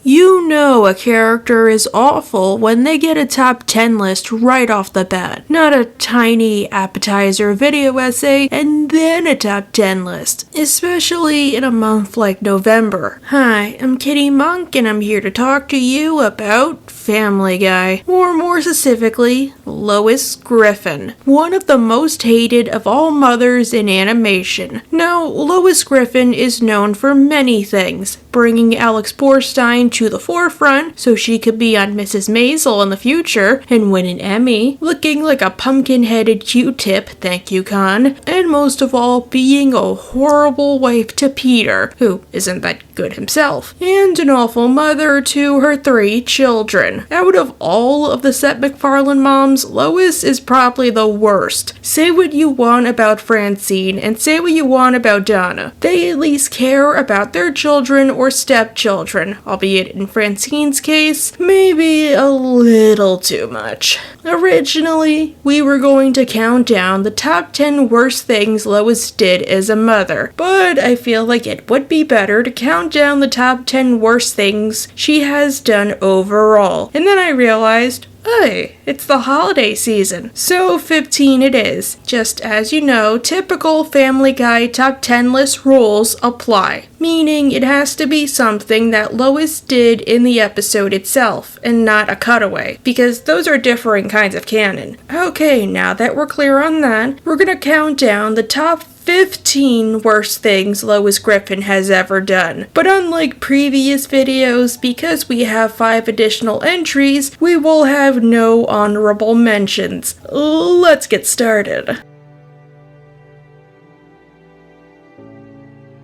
You know a character is awful when they get a top 10 list right off the bat. Not a tiny appetizer video essay and then a top 10 list. Especially in a month like November. Hi, I'm Kitty Monk and I'm here to talk to you about Family Guy. Or more specifically, Lois Griffin. One of the most hated of all mothers in animation. Now, Lois Griffin is known for many things. Bringing Alex Borstein to the forefront so she could be on Mrs. Maisel in the future and win an Emmy, looking like a pumpkin-headed Q-tip, thank you Con, and most of all being a horrible wife to Peter, who isn't that good himself, and an awful mother to her 3 children. Out of all of the Seth MacFarlane moms, Lois is probably the worst. Say what you want about Francine and say what you want about Donna. They at least care about their children or stepchildren, albeit in Francine's case, maybe a little too much. Originally, we were going to count down the top 10 worst things Lois did as a mother, but I feel like it would be better to count down the top 10 worst things she has done overall. And then I realized, hey, it's the holiday season, so 15 it is. Just as you know, typical Family Guy top 10 list rules apply, meaning it has to be something that Lois did in the episode itself, and not a cutaway, because those are differing kinds of canon. Okay, now that we're clear on that, we're gonna count down the top 15 worst things Lois Griffin has ever done. But unlike previous videos, because we have 5 additional entries, we will have no honorable mentions. Let's get started.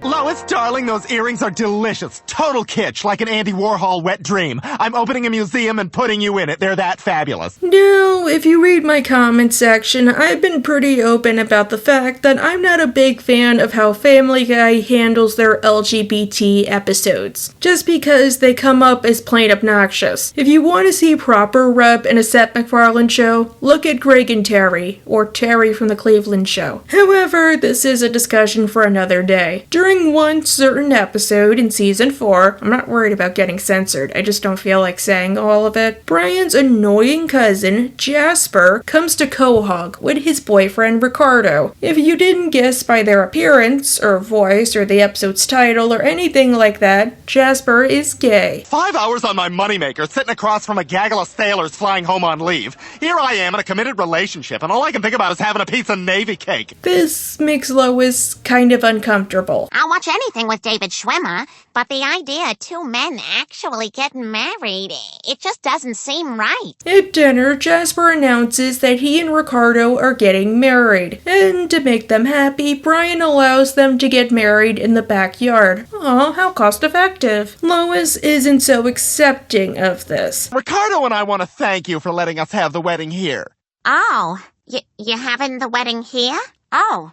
Lois, darling, those earrings are delicious. Total kitsch, like an Andy Warhol wet dream. I'm opening a museum and putting you in it. They're that fabulous. No, if you read my comment section, I've been pretty open about the fact that I'm not a big fan of how Family Guy handles their LGBT episodes, just because they come up as plain obnoxious. If you want to see proper rep in a Seth MacFarlane show, look at Greg and Terry, or Terry from the Cleveland Show. However, this is a discussion for another day. During one certain episode in season 4, I'm not worried about getting censored, I just don't feel like saying all of it, Brian's annoying cousin, Jasper, comes to Quahog with his boyfriend Ricardo. If you didn't guess by their appearance, or voice, or the episode's title, or anything like that, Jasper is gay. 5 hours on my moneymaker, sitting across from a gaggle of sailors flying home on leave. Here I am in a committed relationship, and all I can think about is having a piece of Navy cake. This makes Lois kind of uncomfortable. I'll watch anything with David Schwimmer, but the idea of 2 men actually getting married, it just doesn't seem right. At dinner, Jasper announces that he and Ricardo are getting married, and to make them happy, Brian allows them to get married in the backyard. Aw, how cost-effective. Lois isn't so accepting of this. Ricardo and I want to thank you for letting us have the wedding here. Oh, you having the wedding here? Oh,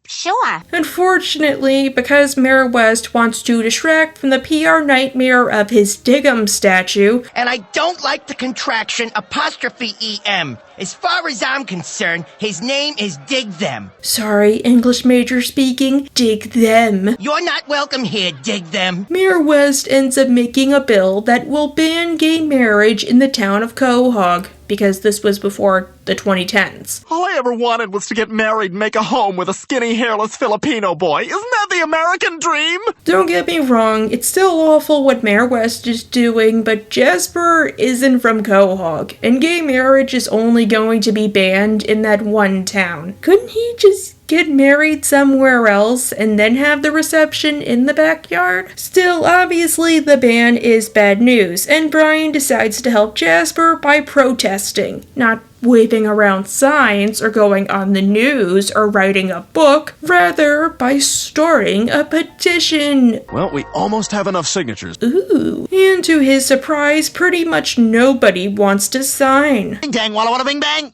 sure. Unfortunately, because Mayor West wants to distract from the PR nightmare of his Diggum statue, and I don't like the contraction apostrophe EM. As far as I'm concerned, his name is Dig Them. Sorry, English major speaking, Dig Them. You're not welcome here, Dig Them. Mayor West ends up making a bill that will ban gay marriage in the town of Quahog, because this was before the 2010s. All I ever wanted was to get married and make a home with a skinny, hairless Filipino boy. Isn't that the American dream? Don't get me wrong, it's still awful what Mayor West is doing, but Jasper isn't from Quahog, and gay marriage is only going to be banned in that one town. Couldn't he just get married somewhere else and then have the reception in the backyard? Still, obviously the ban is bad news, and Brian decides to help Jasper by protesting, not waving around signs or going on the news or writing a book, rather by starting a petition. Well, we almost have enough signatures. Ooh. And to his surprise, pretty much nobody wants to sign. Bing dang, walla walla bing bang.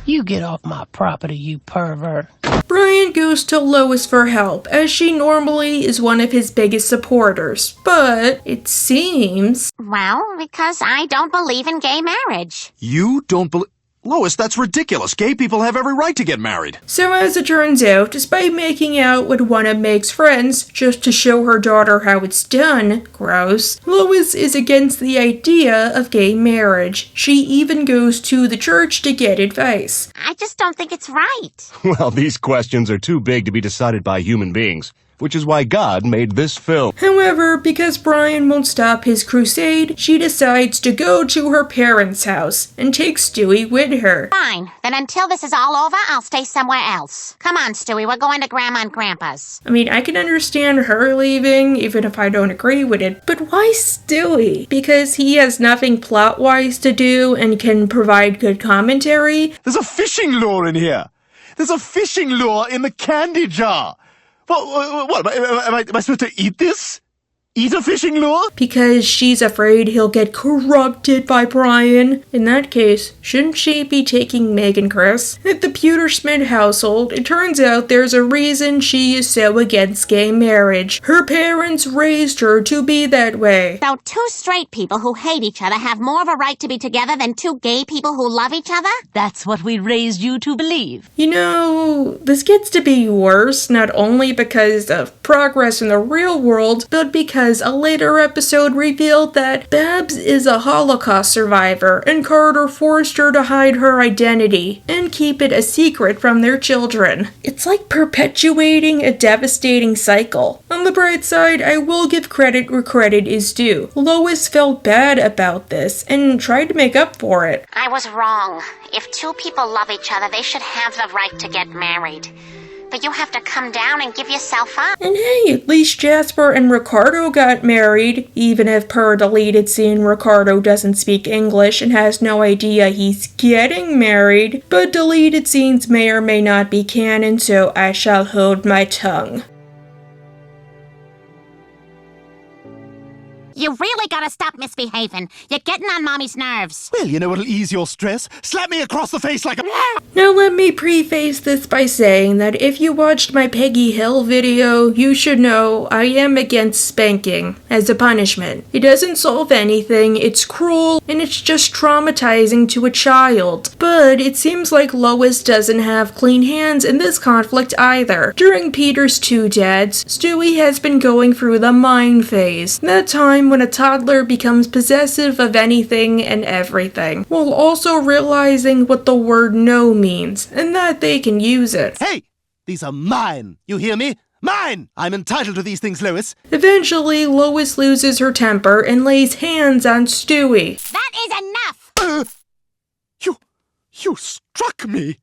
You get off my property, you pervert. Brian goes to Lois for help, as she normally is one of his biggest supporters. But it seems... Well, because I don't believe in gay marriage. You don't believe... Lois, that's ridiculous. Gay people have every right to get married. So as it turns out, despite making out with one of Meg's friends just to show her daughter how it's done, gross, Lois is against the idea of gay marriage. She even goes to the church to get advice. I just don't think it's right. Well, these questions are too big to be decided by human beings, which is why God made this film. However, because Brian won't stop his crusade, she decides to go to her parents' house and take Stewie with her. Fine. Then until this is all over, I'll stay somewhere else. Come on, Stewie. We're going to Grandma and Grandpa's. I mean, I can understand her leaving, even if I don't agree with it, but why Stewie? Because he has nothing plot-wise to do and can provide good commentary? There's a fishing lure in here. There's a fishing lure in the candy jar. What am I supposed to eat this? Eat a fishing lure? Because she's afraid he'll get corrupted by Brian. In that case, shouldn't she be taking Meg and Chris? At the Pewter-Smith household, it turns out there's a reason she is so against gay marriage. Her parents raised her to be that way. So two straight people who hate each other have more of a right to be together than two gay people who love each other? That's what we raised you to believe. You know, this gets to be worse, not only because of progress in the real world, but because a later episode revealed that Babs is a Holocaust survivor and Carter forced her to hide her identity and keep it a secret from their children. It's like perpetuating a devastating cycle. On the bright side, I will give credit where credit is due. Lois felt bad about this and tried to make up for it. I was wrong. If two people love each other, they should have the right to get married. But you have to come down and give yourself up. And hey, at least Jasper and Ricardo got married, even if per deleted scene Ricardo doesn't speak English and has no idea he's getting married. But deleted scenes may or may not be canon, so I shall hold my tongue. You really gotta stop misbehaving. You're getting on Mommy's nerves. Well, you know what'll ease your stress? Slap me across the face like a... Now let me preface this by saying that if you watched my Peggy Hill video, you should know I am against spanking as a punishment. It doesn't solve anything, it's cruel, and it's just traumatizing to a child. But it seems like Lois doesn't have clean hands in this conflict either. During Peter's two dads, Stewie has been going through the mind phase. That time when a toddler becomes possessive of anything and everything, while also realizing what the word no means, and that they can use it. Hey! These are mine! You hear me? Mine! I'm entitled to these things, Lois. Eventually, Lois loses her temper and lays hands on Stewie. That is enough! You struck me!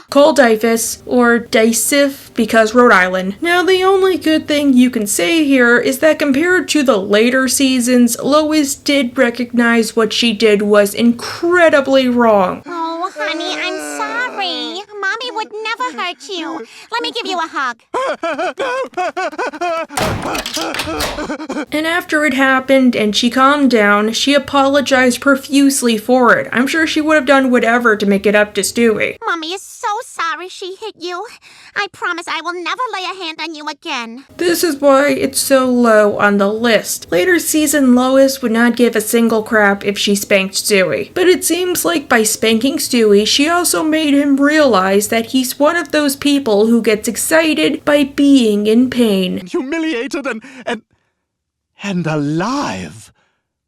Called Difus, or Dicif, because Rhode Island. Now, the only good thing you can say here is that compared to the later seasons, Lois did recognize what she did was incredibly wrong. Oh, honey, I'm sorry. Mommy would never hurt you. Let me give you a hug. And after it happened and she calmed down, she apologized profusely for it. I'm sure she would have done whatever to make it up to Stewie. Mommy is so sorry she hit you. I promise I will never lay a hand on you again. This is why it's so low on the list. Later season Lois would not give a single crap if she spanked Stewie. But it seems like by spanking Stewie, she also made him realize that he's one of those people who gets excited by being in pain. Humiliated and alive.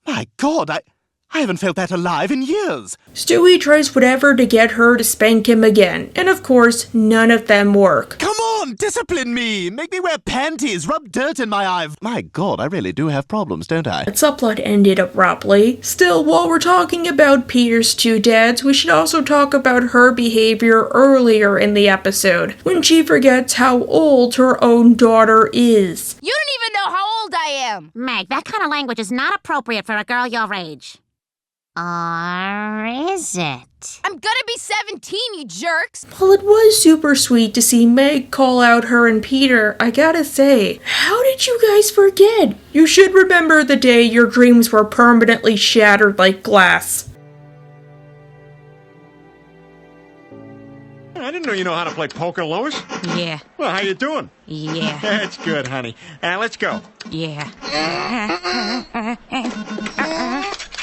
My God, I haven't felt that alive in years. Stewie tries whatever to get her to spank him again, and of course, none of them work. Come on, discipline me. Make me wear panties, rub dirt in my eye. My God, I really do have problems, don't I? The subplot ended abruptly. Still, while we're talking about Peter's two dads, we should also talk about her behavior earlier in the episode, when she forgets how old her own daughter is. You don't even know how old I am! Meg, that kind of language is not appropriate for a girl your age. Or is it? I'm gonna be 17, you jerks! While it was super sweet to see Meg call out her and Peter, I gotta say, how did you guys forget? You should remember the day your dreams were permanently shattered like glass. I didn't know you know how to play poker, Lois. Yeah. Well, how you doing? Yeah. That's good, honey. Let's go. Yeah.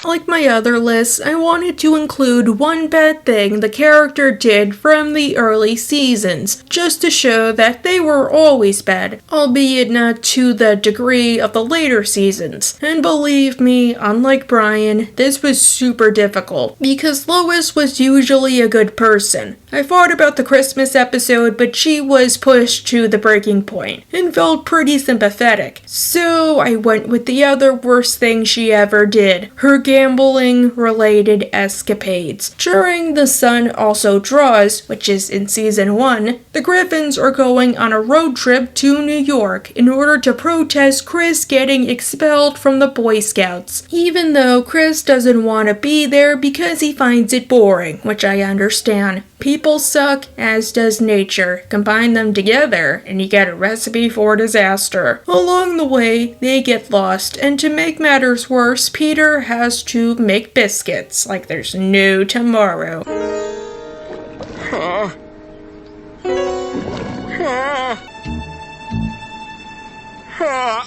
Like my other lists, I wanted to include one bad thing the character did from the early seasons, just to show that they were always bad, albeit not to the degree of the later seasons. And believe me, unlike Brian, this was super difficult, because Lois was usually a good person. I thought about the Christmas episode, but she was pushed to the breaking point, and felt pretty sympathetic. So I went with the other worst thing she ever did, her gambling-related escapades. During The Sun Also Draws, which is in season 1, the Griffins are going on a road trip to New York in order to protest Chris getting expelled from the Boy Scouts, even though Chris doesn't want to be there because he finds it boring, which I understand. People suck, as does nature. Combine them together, and you get a recipe for disaster. Along the way, they get lost, and to make matters worse, Peter has to make biscuits like there's no tomorrow.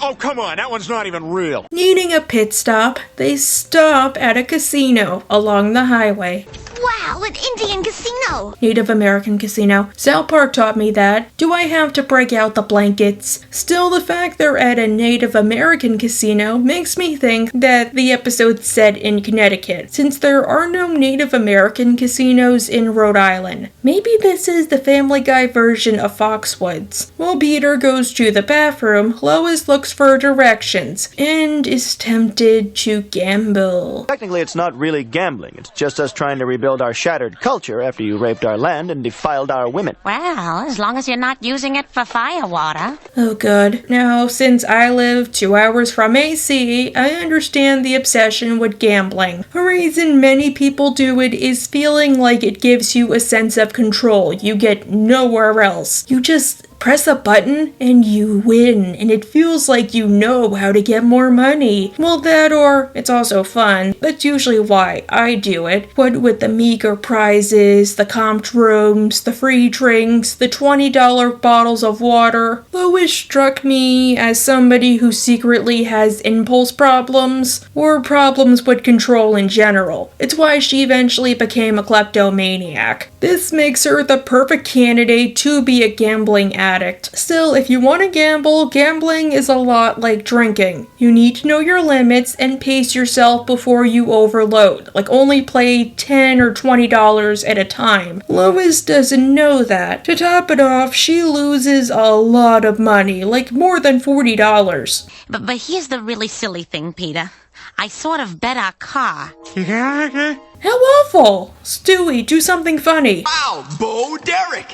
Oh, come on, that one's not even real. Needing a pit stop, they stop at a casino along the highway. Wow, an Indian casino! Native American casino. South Park taught me that. Do I have to break out the blankets? Still, the fact they're at a Native American casino makes me think that the episode's set in Connecticut, since there are no Native American casinos in Rhode Island. Maybe this is the Family Guy version of Foxwoods. While Peter goes to the bathroom, Lois looks for directions, and is tempted to gamble. Technically, it's not really gambling. It's just us trying to rebuild our shattered culture after you raped our land and defiled our women. Well, as long as you're not using it for firewater. Oh god. Now, since I live 2 hours from AC, I understand the obsession with gambling. A reason many people do it is feeling like it gives you a sense of control you get nowhere else. You just press a button and you win, and it feels like you know how to get more money. Well, that or it's also fun. That's usually why I do it. What with the meager prizes, the comped rooms, the free drinks, the $20 bottles of water. Lois struck me as somebody who secretly has impulse problems, or problems with control in general. It's why she eventually became a kleptomaniac. This makes her the perfect candidate to be a gambling addict. Still, if you want to gamble, gambling is a lot like drinking. You need to know your limits and pace yourself before you overload. Like only play $10 or $20 at a time. Lois doesn't know that. To top it off, she loses a lot of money, like more than $40. But here's the really silly thing, Peter. I sort of bet our car. How awful! Stewie, do something funny. Ow, Bo Derek!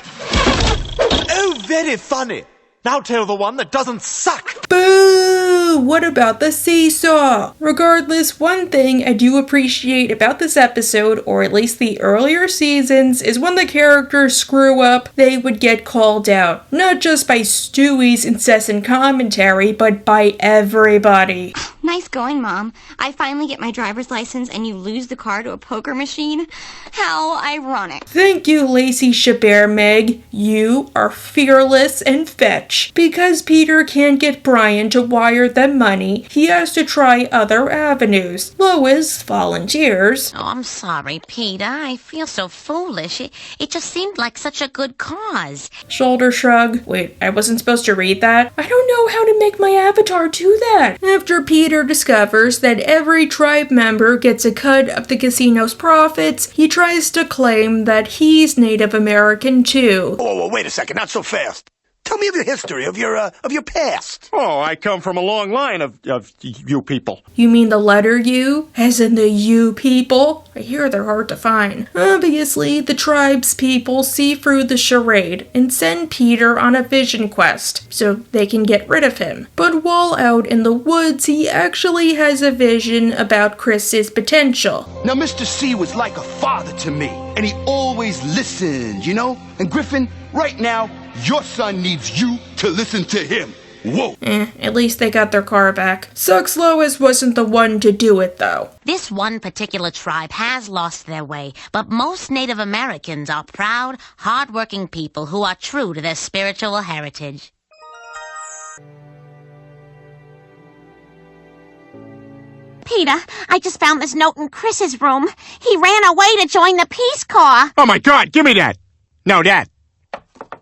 Oh, very funny. Now tell the one that doesn't suck. Boo! What about the seesaw? Regardless, one thing I do appreciate about this episode, or at least the earlier seasons, is when the characters screw up, they would get called out. Not just by Stewie's incessant commentary, but by everybody. Nice going, Mom. I finally get my driver's license and you lose the car to a poker machine? How ironic. Thank you, Lacey Chabert Meg. You are fearless and fetch. Because Peter can't get Brian to wire them money, he has to try other avenues. Lois volunteers. Oh, I'm sorry, Peter. I feel so foolish. It just seemed like such a good cause. Shoulder shrug. Wait, I wasn't supposed to read that? I don't know how to make my avatar do that. After Peter discovers that every tribe member gets a cut of the casino's profits, he tries to claim that he's Native American too. Oh, wait a second, not so fast. Tell me of your history, of your past. Oh, I come from a long line of you people. You mean the letter U? As in the U people? I hear they're hard to find. Obviously, the tribe's people see through the charade and send Peter on a vision quest so they can get rid of him. But while out in the woods, he actually has a vision about Chris's potential. Now, Mr. C was like a father to me, and he always listened, you know? And Griffin, right now, your son needs you to listen to him. Whoa. At least they got their car back. Sucks Lois wasn't the one to do it, though. This one particular tribe has lost their way, but most Native Americans are proud, hard-working people who are true to their spiritual Peter, I just found this note in Chris's room. He ran away to join the Peace Corps. Oh my God, give me that. No, that.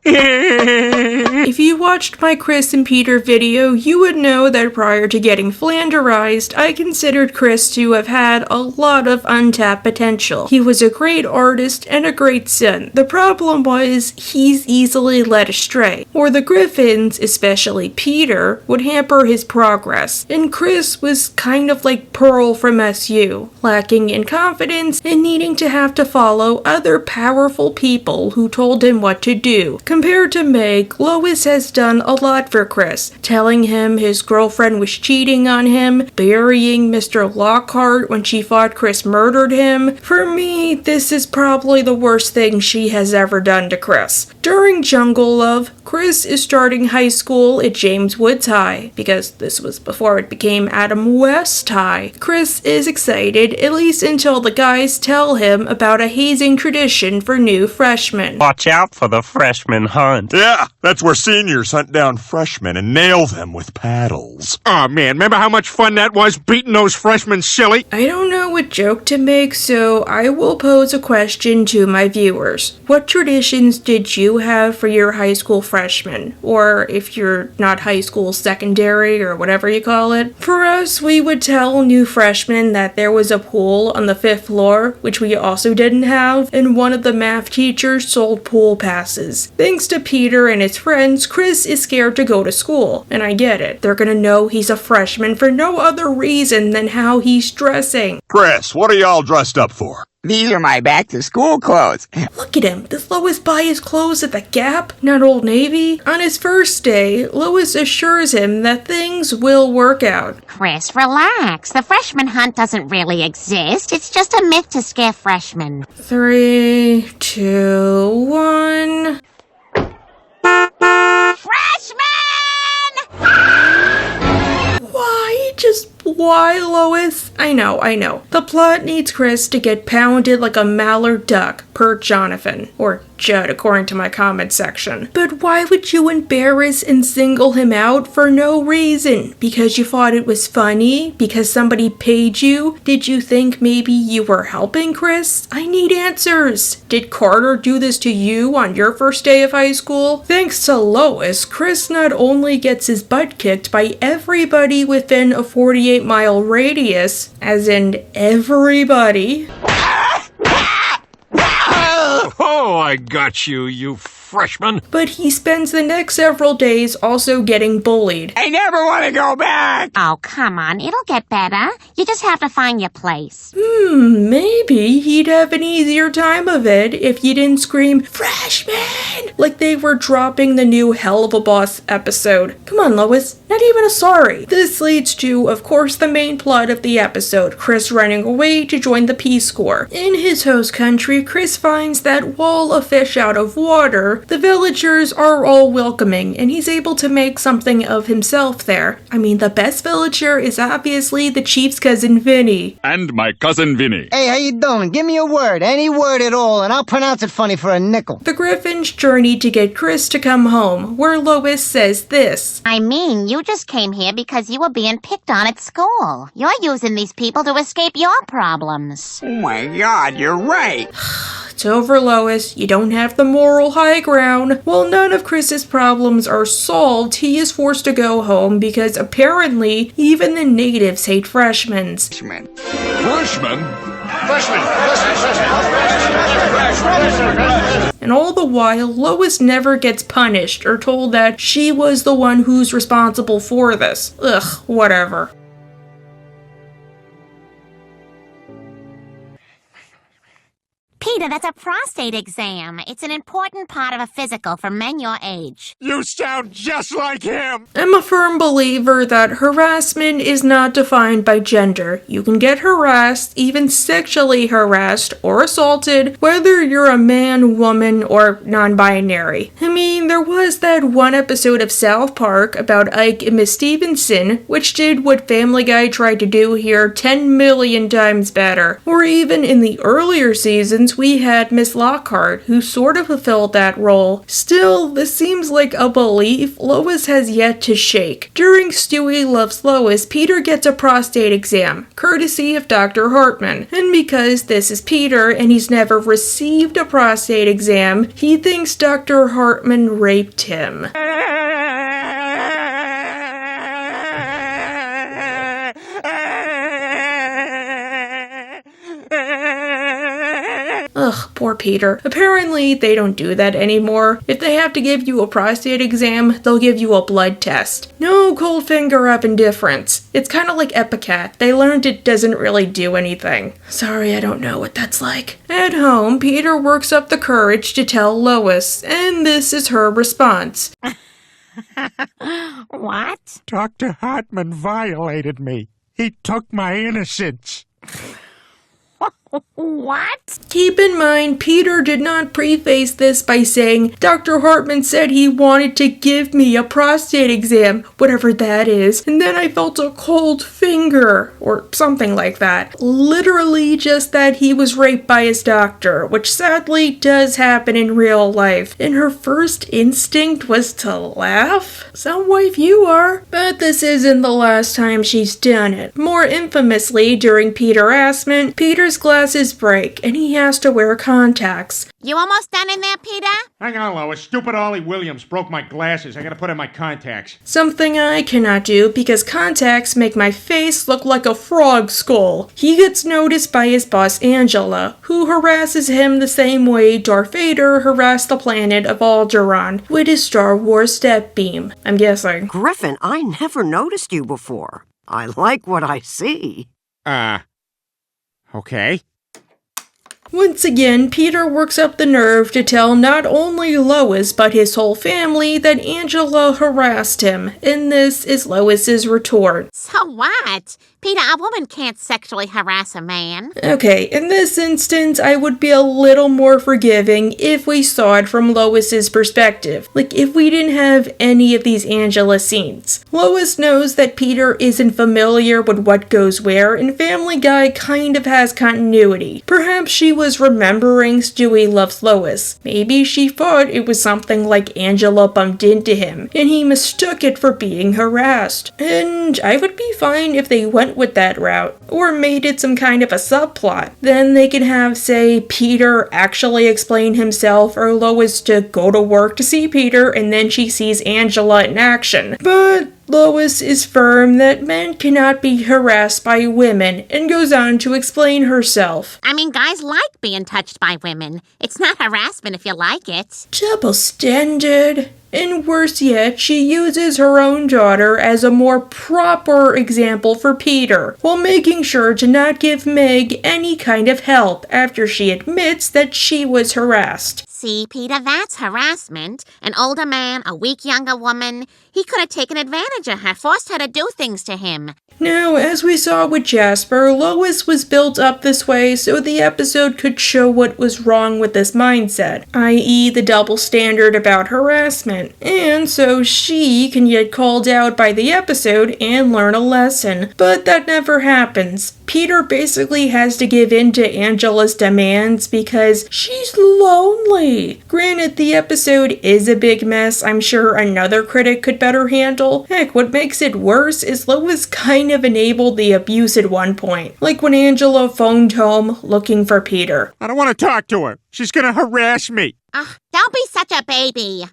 If you watched my Chris and Peter video, you would know that prior to getting flanderized, I considered Chris to have had a lot of untapped potential. He was a great artist and a great son. The problem was, he's easily led astray, or the Griffins, especially Peter, would hamper his progress, and Chris was kind of like Pearl from SU, lacking in confidence and needing to have to follow other powerful people who told him what to do. Compared to Meg, Lois has done a lot for Chris, telling him his girlfriend was cheating on him, burying Mr. Lockhart when she thought Chris murdered him. For me, this is probably the worst thing she has ever done to Chris. During Jungle Love, Chris is starting high school at James Woods High, because this was before it became Adam West High. Chris is excited, at least until the guys tell him about a hazing tradition for new freshmen. Watch out for the freshman hunt. Yeah, that's where seniors hunt down freshmen and nail them with paddles. Oh man, remember how much fun that was beating those freshmen silly? I don't know what joke to make, so I will pose a question to my viewers. What traditions did you have for your high school freshmen? Or if you're not high school, secondary, or whatever you call it. For us, we would tell new freshmen that there was a pool on the 5th floor, which we also didn't have, and one of the math teachers sold pool passes. Thanks to Peter and his friends, Chris is scared to go to school, and I get it. They're gonna know he's a freshman for no other reason than how he's dressing. Chris, what are y'all dressed up for? These are my back-to-school clothes. Look at him. Does Lois buy his clothes at the Gap, not Old Navy? On his first day, Lois assures him that things will work out. Chris, relax. The freshman hunt doesn't really exist. It's just a myth to scare freshmen. 3, 2, 1... Why, Lois? I know. The plot needs Chris to get pounded like a mallard duck, per Jonathan. Or Judd, according to my comment section. But why would you embarrass and single him out for no reason? Because you thought it was funny? Because somebody paid you? Did you think maybe you were helping Chris? I need answers. Did Carter do this to you on your first day of high school? Thanks to Lois, Chris not only gets his butt kicked by everybody within a 48-mile radius, as in everybody. Oh, I got you, you freshman. But he spends the next several days also getting bullied. I never want to go back! Oh, come on. It'll get better. You just have to find your place. Maybe he'd have an easier time of it if you didn't scream, "Freshman!" like they were dropping the new Hell of a Boss episode. Come on, Lois. Not even a sorry. This leads to, of course, the main plot of the episode, Chris running away to join the Peace Corps. In his host country, Chris finds that while a fish out of water, the villagers are all welcoming, and he's able to make something of himself there. I mean, the best villager is obviously the chief's cousin Vinny. And my cousin Vinny. Hey, how you doing? Give me a word, any word at all, and I'll pronounce it funny for a nickel. The Griffins journey to get Chris to come home, where Lois says this. I mean, you just came here because you were being picked on at school. You're using these people to escape your problems. Oh my God, you're right. It's over, Lois. You don't have the moral high ground. While none of Chris's problems are solved, he is forced to go home because apparently even the natives hate freshmen. Freshmen? And all the while, Lois never gets punished or told that she was the one who's responsible for this. Ugh, whatever. Peter, that's a prostate exam. It's an important part of a physical for men your age. You sound just like him! I'm a firm believer that harassment is not defined by gender. You can get harassed, even sexually harassed or assaulted, whether you're a man, woman, or non-binary. I mean, there was that one episode of South Park about Ike and Miss Stevenson, which did what Family Guy tried to do here 10 million times better. Or even in the earlier seasons, since we had Miss Lockhart, who sort of fulfilled that role. Still, this seems like a belief Lois has yet to shake. During Stewie Loves Lois, Peter gets a prostate exam, courtesy of Dr. Hartman. And because this is Peter and he's never received a prostate exam, he thinks Dr. Hartman raped him. Ugh, poor Peter. Apparently, they don't do that anymore. If they have to give you a prostate exam, they'll give you a blood test. No cold finger of indifference. It's kind of like Epicat. They learned it doesn't really do anything. Sorry, I don't know what that's like. At home, Peter works up the courage to tell Lois, and this is her response. What? Dr. Hartman violated me. He took my innocence. What? Keep in mind, Peter did not preface this by saying, Dr. Hartman said he wanted to give me a prostate exam, whatever that is, and then I felt a cold finger, or something like that. Literally just that he was raped by his doctor, which sadly does happen in real life, and her first instinct was to laugh? Some wife you are. But this isn't the last time she's done it. More infamously, during Harassment, Peter's glasses break and he has to wear contacts. You almost done in there, Peter? Hang on, Lois. Stupid Ollie Williams broke my glasses. I gotta put in my contacts. Something I cannot do because contacts make my face look like a frog skull. He gets noticed by his boss Angela, who harasses him the same way Darth Vader harassed the planet of Alderaan with his Star Wars step beam, I'm guessing. Griffin, I never noticed you before. I like what I see. Okay. Once again, Peter works up the nerve to tell not only Lois but his whole family that Angela harassed him, and this is Lois's retort. So what? Peter, a woman can't sexually harass a man. Okay, in this instance, I would be a little more forgiving if we saw it from Lois's perspective. Like, if we didn't have any of these Angela scenes. Lois knows that Peter isn't familiar with what goes where, and Family Guy kind of has continuity. Perhaps she was remembering Stewie Loves Lois. Maybe she thought it was something like Angela bumped into him, and he mistook it for being harassed. And I would be fine if they went with that route, or made it some kind of a subplot. Then they can have, say, Peter actually explain himself, or Lois to go to work to see Peter, and then she sees Angela in action. But Lois is firm that men cannot be harassed by women, and goes on to explain herself. I mean, guys like being touched by women. It's not harassment if you like it. Double standard. And worse yet, she uses her own daughter as a more proper example for Peter, while making sure to not give Meg any kind of help after she admits that she was harassed. See, Peter, that's harassment. An older man, a weak younger woman. He could have taken advantage of her, forced her to do things to him. Now, as we saw with Jasper, Lois was built up this way so the episode could show what was wrong with this mindset, i.e. the double standard about harassment, and so she can get called out by the episode and learn a lesson. But that never happens. Peter basically has to give in to Angela's demands because she's lonely. Granted, the episode is a big mess I'm sure another critic could better handle. Heck, what makes it worse is Lois kind of enabled the abuse at one point. Like when Angela phoned home looking for Peter. I don't want to talk to her. She's gonna harass me. Don't be such a baby.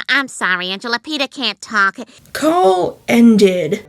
I'm sorry, Angela. Peter can't talk. Call ended.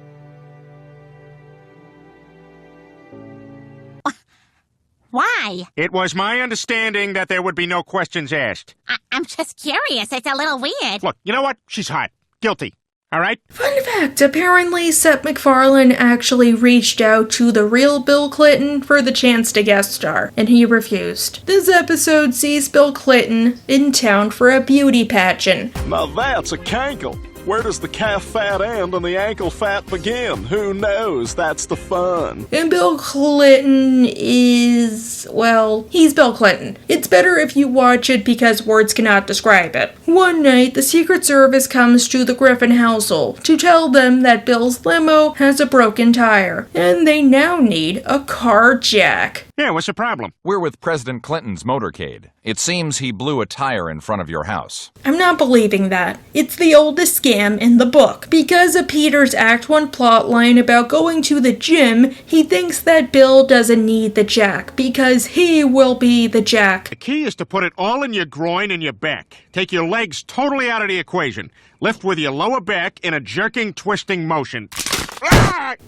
Why? It was my understanding that there would be no questions asked. I'm just curious. It's a little weird. Look, you know what? She's hot. Guilty. All right? Fun fact, apparently Seth MacFarlane actually reached out to the real Bill Clinton for the chance to guest star, and he refused. This episode sees Bill Clinton in town for a beauty pageant. Now that's a cankle. Where does the calf fat end and the ankle fat begin? Who knows? That's the fun. And Bill Clinton is, well, he's Bill Clinton. It's better if you watch it because words cannot describe it. One night, the Secret Service comes to the Griffin household to tell them that Bill's limo has a broken tire, and they now need a car jack. Yeah, what's the problem? We're with President Clinton's motorcade. It seems he blew a tire in front of your house. I'm not believing that. It's the oldest scam in the book. Because of Peter's Act 1 plotline about going to the gym, he thinks that Bill doesn't need the jack, because he will be the jack. The key is to put it all in your groin and your back. Take your legs totally out of the equation. Lift with your lower back in a jerking, twisting motion.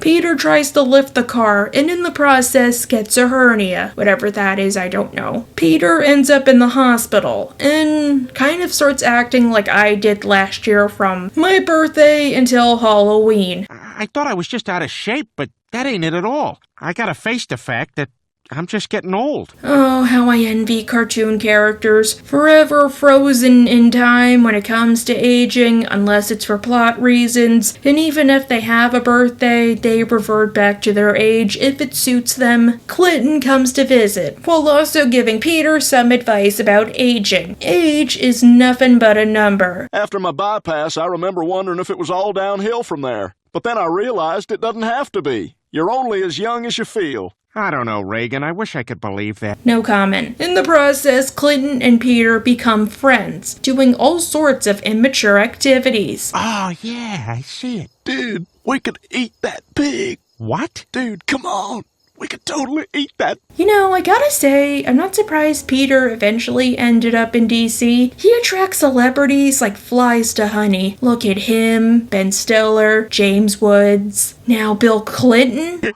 Peter tries to lift the car, and in the process gets a hernia. Whatever that is, I don't know. Peter ends up in the hospital, and kind of starts acting like I did last year from my birthday until Halloween. I thought I was just out of shape, but that ain't it at all. I gotta face the fact that I'm just getting old. Oh, how I envy cartoon characters. Forever frozen in time when it comes to aging, unless it's for plot reasons. And even if they have a birthday, they revert back to their age if it suits them. Clinton comes to visit, while also giving Peter some advice about aging. Age is nothing but a number. After my bypass, I remember wondering if it was all downhill from there. But then I realized it doesn't have to be. You're only as young as you feel. I don't know, Reagan. I wish I could believe that. No comment. In the process, Clinton and Peter become friends, doing all sorts of immature activities. Oh, yeah, I see it. Dude, we could eat that pig. What? Dude, come on. We could totally eat that. You know, I gotta say, I'm not surprised Peter eventually ended up in DC. He attracts celebrities like flies to honey. Look at him, Ben Stiller, James Woods, now Bill Clinton.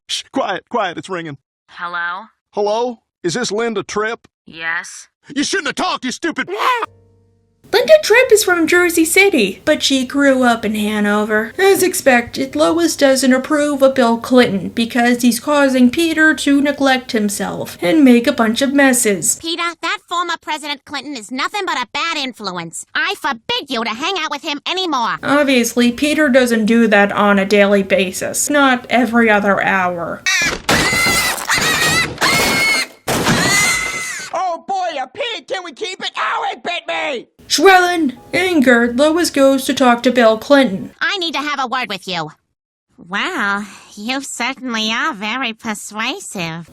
Shh, quiet, it's ringing. Hello? Hello? Is this Linda Tripp? Yes? You shouldn't have talked, you stupid... Linda Tripp is from Jersey City, but she grew up in Hanover. As expected, Lois doesn't approve of Bill Clinton because he's causing Peter to neglect himself and make a bunch of messes. Peter, that former President Clinton is nothing but a bad influence. I forbid you to hang out with him anymore. Obviously, Peter doesn't do that on a daily basis, not every other hour. Oh boy, a pig! Can we keep it? Ow, it bit me! Schwellen! Angered, Lois goes to talk to Bill Clinton. I need to have a word with you. Well, you certainly are very persuasive.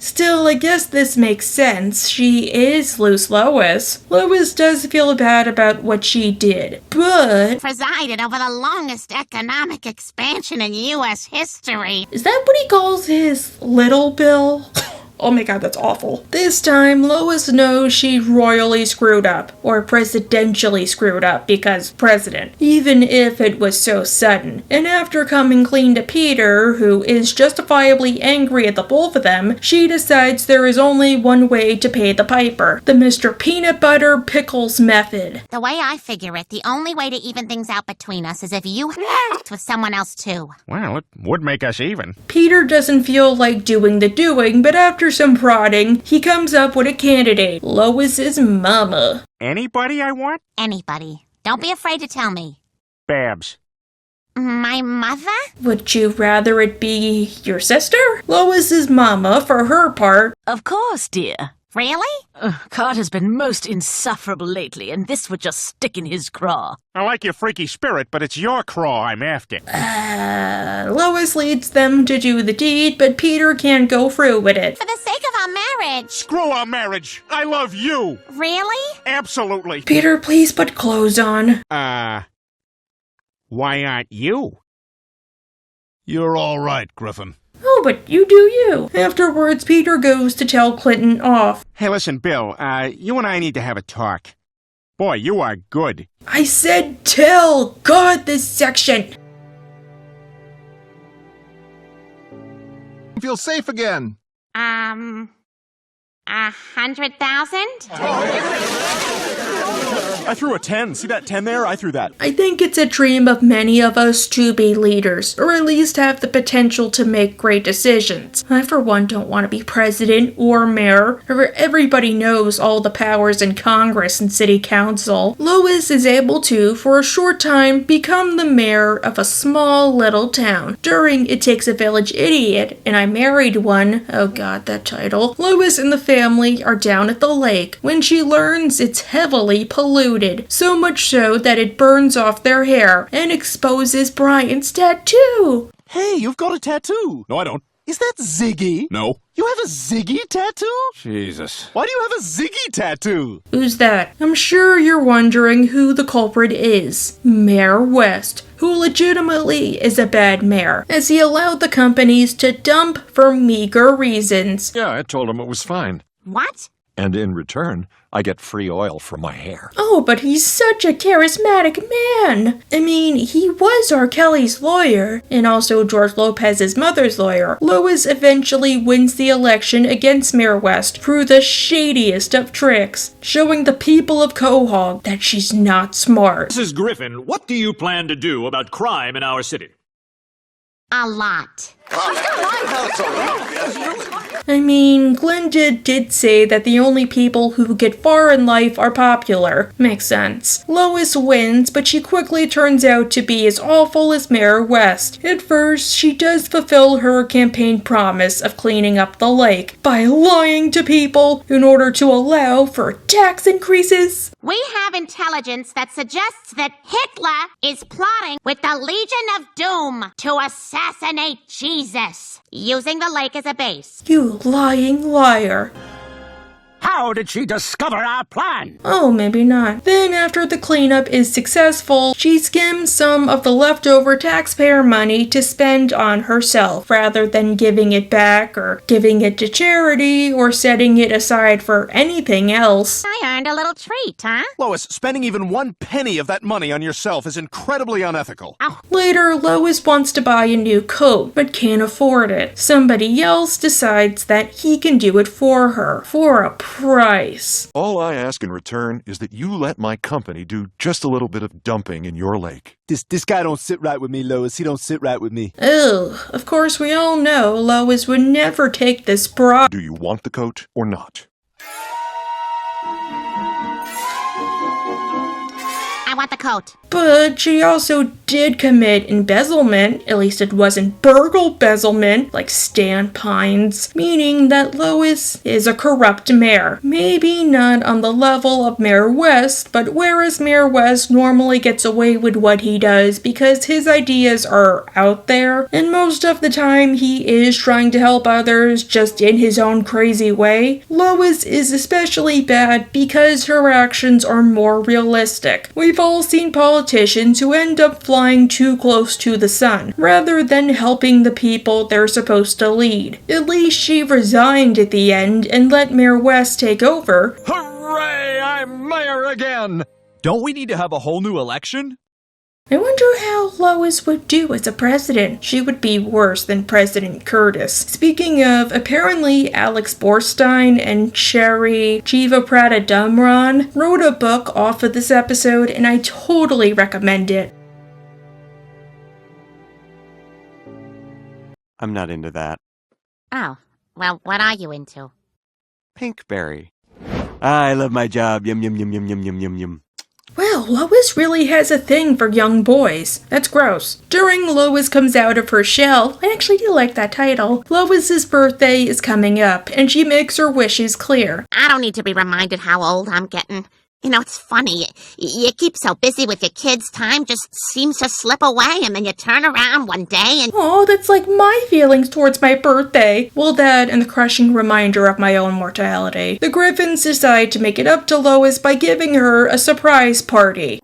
Still, I guess this makes sense. She is Loose Lois. Lois does feel bad about what she did, but... Presided over the longest economic expansion in U.S. history. Is that what he calls his little Bill? Oh my god, that's awful. This time, Lois knows she royally screwed up, or presidentially screwed up, because president, even if it was so sudden. And after coming clean to Peter, who is justifiably angry at the both of them, she decides there is only one way to pay the piper, the Mr. Peanut Butter Pickles method. The way I figure it, the only way to even things out between us is if you with someone else too. Well, it would make us even. Peter doesn't feel like doing the doing, but after some prodding, he comes up with a candidate, Lois's mama. Anybody I want? Anybody. Don't be afraid to tell me. Babs. My mother? Would you rather it be your sister? Lois's mama, for her part. Of course, dear. Really? Carter's been most insufferable lately, and this would just stick in his craw. I like your freaky spirit, but it's your craw I'm after. Lois leads them to do the deed, but Peter can't go through with it. For the sake of our marriage. Screw our marriage. I love you. Really? Absolutely. Peter, please put clothes on. Why aren't you? You're all right, Griffin. Oh, but you do you. Afterwards, Peter goes to tell Clinton off. Hey, listen, Bill, you and I need to have a talk. Boy, you are good. I said tell! God, this section! Feel safe again. 100,000? I threw a 10. See that 10 there? I threw that. I think it's a dream of many of us to be leaders, or at least have the potential to make great decisions. I, for one, don't want to be president or mayor, or everybody knows all the powers in Congress and city council. Lois is able to, for a short time, become the mayor of a small little town. During It Takes a Village Idiot, and I Married One, oh god, that title, Lois and the family are down at the lake when she learns it's heavily polluted. So much so that it burns off their hair and exposes Brian's tattoo. Hey, you've got a tattoo. No, I don't. Is that Ziggy? No. You have a Ziggy tattoo? Jesus. Why do you have a Ziggy tattoo? Who's that? I'm sure you're wondering who the culprit is. Mayor West, who legitimately is a bad mayor, as he allowed the companies to dump for meager reasons. Yeah, I told him it was fine. What? And in return, I get free oil for my hair. Oh, but he's such a charismatic man. I mean, he was R. Kelly's lawyer, and also George Lopez's mother's lawyer. Lois eventually wins the election against Mayor West through the shadiest of tricks, showing the people of Quahog that she's not smart. Mrs. Griffin, what do you plan to do about crime in our city? A lot. I mean, Glenda did say that the only people who get far in life are popular. Makes sense. Lois wins, but she quickly turns out to be as awful as Mayor West. At first, she does fulfill her campaign promise of cleaning up the lake by lying to people in order to allow for tax increases. We have intelligence that suggests that Hitler is plotting with the Legion of Doom to assassinate Jesus, using the lake as a base. You lying liar. How did she discover our plan? Oh, maybe not. Then, after the cleanup is successful, she skims some of the leftover taxpayer money to spend on herself, rather than giving it back, or giving it to charity, or setting it aside for anything else. I earned a little treat, huh? Lois, spending even 1 penny of that money on yourself is incredibly unethical. Later, Lois wants to buy a new coat, but can't afford it. Somebody else decides that he can do it for her, for a price. All I ask in return is that you let my company do just a little bit of dumping in your lake. This guy don't sit right with me, Lois. He don't sit right with me. Ugh, of course we all know Lois would never take this bribe. Do you want the coat or not? I want the coat. But she also did commit embezzlement, at least it wasn't burgle-bezzlement, like Stan Pines, meaning that Lois is a corrupt mayor. Maybe not on the level of Mayor West, but whereas Mayor West normally gets away with what he does because his ideas are out there, and most of the time he is trying to help others just in his own crazy way, Lois is especially bad because her actions are more realistic. We've all seen politicians who end up flying too close to the sun, rather than helping the people they're supposed to lead. At least she resigned at the end and let Mayor West take over. Hooray! I'm mayor again! Don't we need to have a whole new election? I wonder how Lois would do as a president. She would be worse than President Curtis. Speaking of, apparently Alex Borstein and Sherry Jivaprada-Dumran wrote a book off of this episode, and I totally recommend it. I'm not into that. Oh, well, what are you into? Pinkberry. I love my job. Yum, yum, yum, yum, yum, yum, yum, yum. Well, Lois really has a thing for young boys. That's gross. During Lois Comes Out of Her Shell, I actually do like that title, Lois's birthday is coming up, and she makes her wishes clear. I don't need to be reminded how old I'm getting. You know, it's funny. You keep so busy with your kids, time just seems to slip away, and then you turn around one day and... Oh, that's like my feelings towards my birthday. Well, that and the crushing reminder of my own mortality. The Griffins decide to make it up to Lois by giving her a surprise party.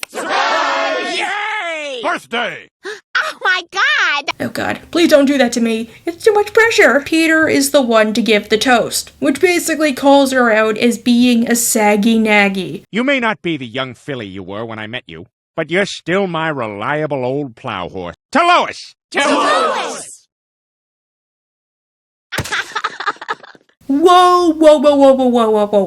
Surprise! Yay! Birthday! Oh my god! Oh god, please don't do that to me. It's too much pressure. Peter is the one to give the toast, which basically calls her out as being a saggy naggy. You may not be the young filly you were when I met you, but you're still my reliable old plow horse. To Lois! To Lois! Whoa,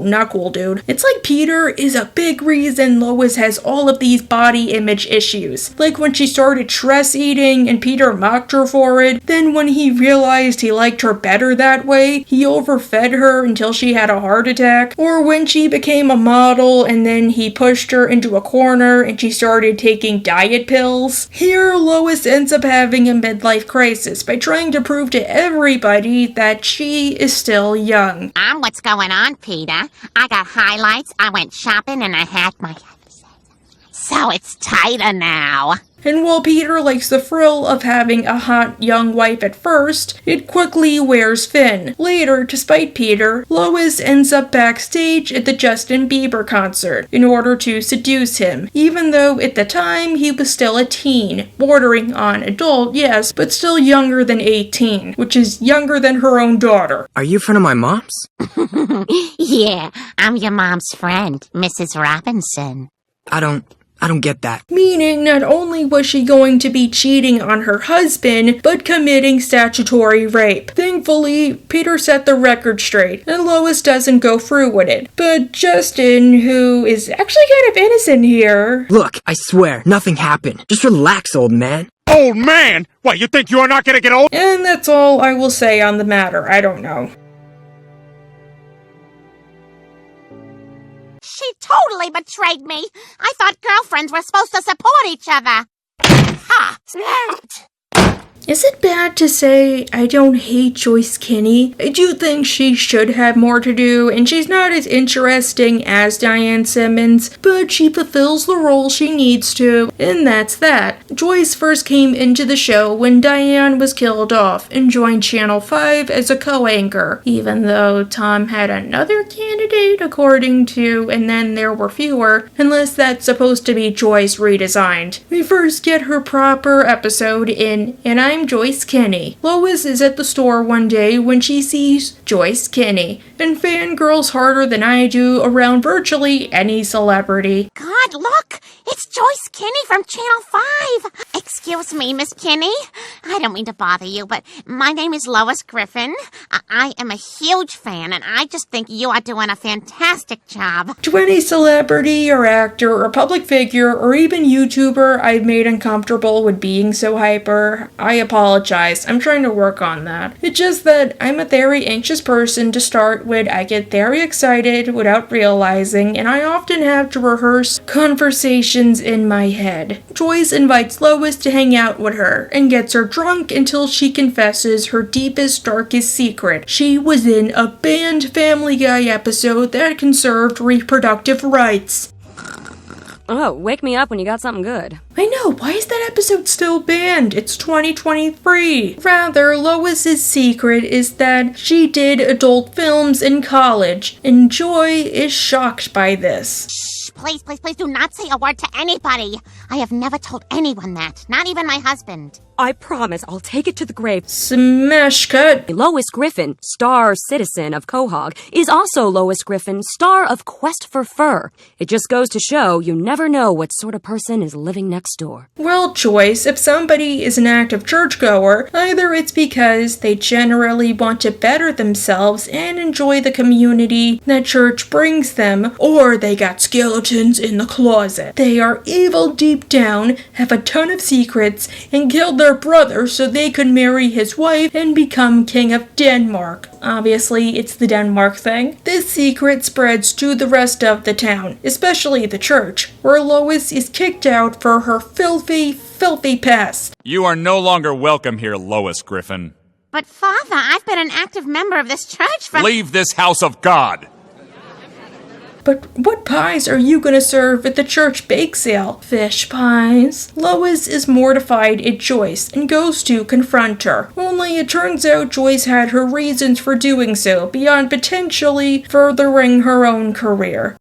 not cool, dude. It's like Peter is a big reason Lois has all of these body image issues. Like when she started stress eating and Peter mocked her for it, then when he realized he liked her better that way, he overfed her until she had a heart attack, or when she became a model and then he pushed her into a corner and she started taking diet pills. Here, Lois ends up having a midlife crisis by trying to prove to everybody that she is still young. I'm what's going on, Peter. I got highlights, I went shopping, and I had my... So it's tighter now. And while Peter likes the thrill of having a hot young wife at first, it quickly wears thin. Later, to spite Peter, Lois ends up backstage at the Justin Bieber concert in order to seduce him, even though at the time he was still a teen, bordering on adult, yes, but still younger than 18, which is younger than her own daughter. Are you a friend of my mom's? Yeah, I'm your mom's friend, Mrs. Robinson. I don't get that. Meaning, not only was she going to be cheating on her husband, but committing statutory rape. Thankfully, Peter set the record straight, and Lois doesn't go through with it. But Justin, who is actually kind of innocent here... Look, I swear, nothing happened. Just relax, old man. Old man? What, you think you are not gonna get old? And that's all I will say on the matter. I don't know. She totally betrayed me. I thought girlfriends were supposed to support each other. Ha! Is it bad to say I don't hate Joyce Kenny? I do think she should have more to do, and she's not as interesting as Diane Simmons, but she fulfills the role she needs to, and that's that. Joyce first came into the show when Diane was killed off and joined Channel 5 as a co-anchor, even though Tom had another candidate according to, and then there were fewer, unless that's supposed to be Joyce redesigned. We first get her proper episode in And I'm Joyce Kenny. Lois is at the store one day when she sees Joyce Kenny, and fangirls harder than I do around virtually any celebrity. God, look! It's Joyce Kenny from Channel 5! Excuse me, Miss Kenny. I don't mean to bother you, but my name is Lois Griffin. I am a huge fan, and I just think you are doing a fantastic job. To any celebrity or actor or public figure or even YouTuber I've made uncomfortable with being so hyper, I apologize. I'm trying to work on that. It's just that I'm a very anxious person to start with. I get very excited without realizing, and I often have to rehearse conversations in my head. Joyce invites Lois to hang out with her and gets her drunk until she confesses her deepest, darkest secret. She was in a banned Family Guy episode that conserved reproductive rights. Oh, wake me up when you got something good. I know, why is that episode still banned? It's 2023. Rather, Lois's secret is that she did adult films in college, and Joy is shocked by this. Shh, please do not say a word to anybody. I have never told anyone that, not even my husband. I promise I'll take it to the grave. Smash cut. Lois Griffin, star citizen of Quahog, is also Lois Griffin, star of Quest for Fur. It just goes to show you never know what sort of person is living next door. Well, Joyce, if somebody is an active churchgoer, either it's because they generally want to better themselves and enjoy the community that church brings them, or they got skeletons in the closet. They are evil deep down, have a ton of secrets, and killed their brother so they could marry his wife and become king of Denmark. Obviously, it's the Denmark thing. This secret spreads to the rest of the town, especially the church, where Lois is kicked out for her filthy past. You are no longer welcome here, Lois Griffin. But Father, I've been an active member of this church for— Leave this house of God! But what pies are you gonna serve at the church bake sale? Fish pies? Lois is mortified at Joyce and goes to confront her. Only it turns out Joyce had her reasons for doing so, beyond potentially furthering her own career.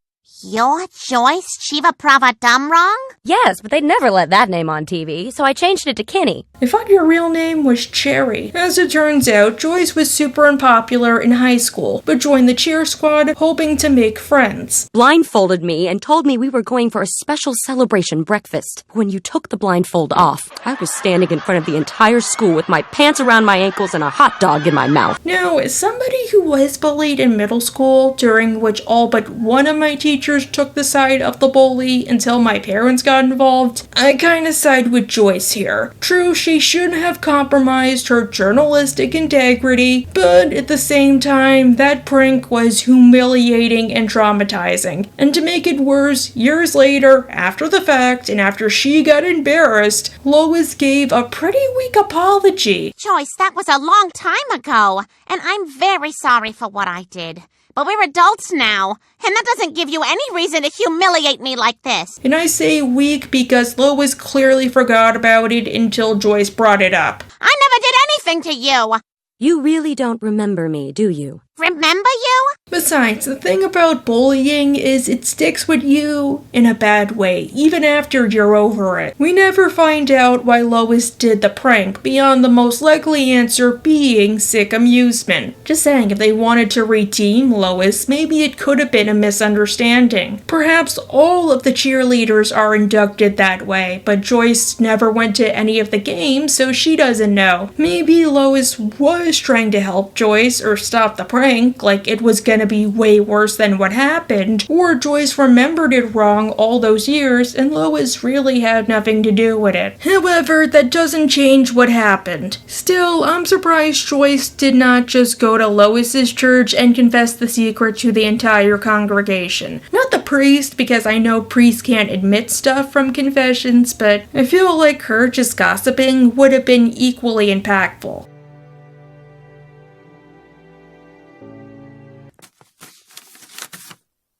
You're Joyce Shiva Prava Dumrong? Yes, but they'd never let that name on TV, so I changed it to Kenny. I thought your real name was Cherry. As it turns out, Joyce was super unpopular in high school, but joined the cheer squad hoping to make friends. Blindfolded me and told me we were going for a special celebration breakfast. When you took the blindfold off, I was standing in front of the entire school with my pants around my ankles and a hot dog in my mouth. Now, as somebody who was bullied in middle school, during which all but one of my teachers took the side of the bully until my parents got involved, I kinda side with Joyce here. True, she shouldn't have compromised her journalistic integrity, but at the same time, that prank was humiliating and traumatizing. And to make it worse, years later, after the fact, and after she got embarrassed, Lois gave a pretty weak apology. Joyce, that was a long time ago, and I'm very sorry for what I did. but we're adults now, and that doesn't give you any reason to humiliate me like this. And I say weak because Lois clearly forgot about it until Joyce brought it up. I never did anything to you. You really don't remember me, do you? Remember you? Besides, the thing about bullying is it sticks with you in a bad way, even after you're over it. We never find out why Lois did the prank, beyond the most likely answer being sick amusement. Just saying, if they wanted to redeem Lois, maybe it could have been a misunderstanding. Perhaps all of the cheerleaders are inducted that way, but Joyce never went to any of the games, so she doesn't know. Maybe Lois was trying to help Joyce or stop the prank, like it was gonna be way worse than what happened, or Joyce remembered it wrong all those years and Lois really had nothing to do with it. However, that doesn't change what happened. Still, I'm surprised Joyce did not just go to Lois's church and confess the secret to the entire congregation. Not the priest, because I know priests can't admit stuff from confessions, but I feel like her just gossiping would have been equally impactful.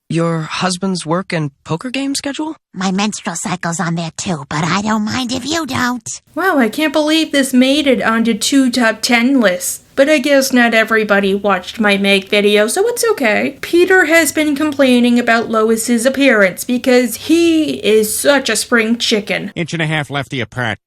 Your husband's work and poker game schedule? My menstrual cycle's on there too, but I don't mind if you don't. Wow, I can't believe this made it onto 2 top 10 lists. But I guess not everybody watched my Meg video, so it's okay. Peter has been complaining about Lois's appearance because he is such a spring chicken. 1.5 lefty apart.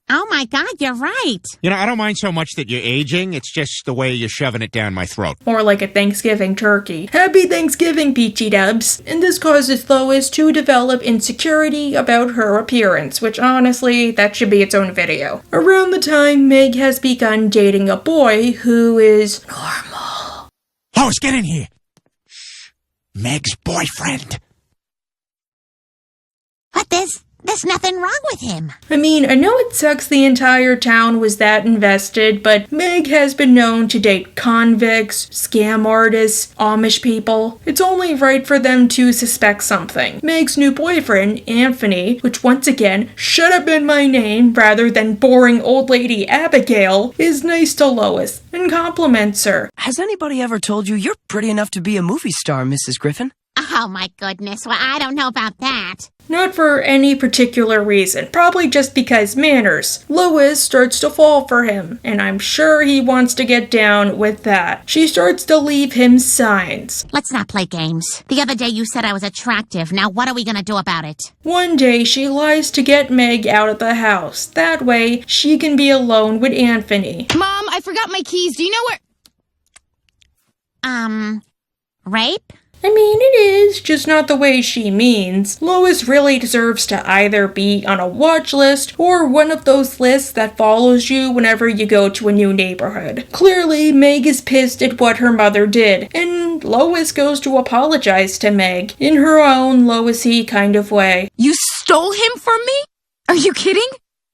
Oh my God, you're right. You know, I don't mind so much that you're aging. It's just the way you're shoving it down my throat. More like a Thanksgiving turkey. Happy Thanksgiving, Peachy Dubs. And this causes Lois to develop insecurity about her appearance, which honestly, that should be its own video. Around the time Meg has begun dating a boy who is normal. Lois, get in here. Shh. Meg's boyfriend. But there's nothing wrong with him. I mean, I know it sucks the entire town was that invested, but Meg has been known to date convicts, scam artists, Amish people. It's only right for them to suspect something. Meg's new boyfriend, Anthony, which once again should have been my name rather than boring old lady Abigail, is nice to Lois and compliments her. Has anybody ever told you you're pretty enough to be a movie star, Mrs. Griffin? Oh my goodness, well, I don't know about that. Not for any particular reason, probably just because manners. Lois starts to fall for him, and I'm sure he wants to get down with that. She starts to leave him signs. Let's not play games. The other day you said I was attractive. Now what are we gonna do about it? One day she lies to get Meg out of the house. That way she can be alone with Anthony. Mom, I forgot my keys. Do you know where... Rape? I mean, it is, just not the way she means. Lois really deserves to either be on a watch list or one of those lists that follows you whenever you go to a new neighborhood. Clearly, Meg is pissed at what her mother did, and Lois goes to apologize to Meg in her own Lois-y kind of way. You stole him from me? Are you kidding?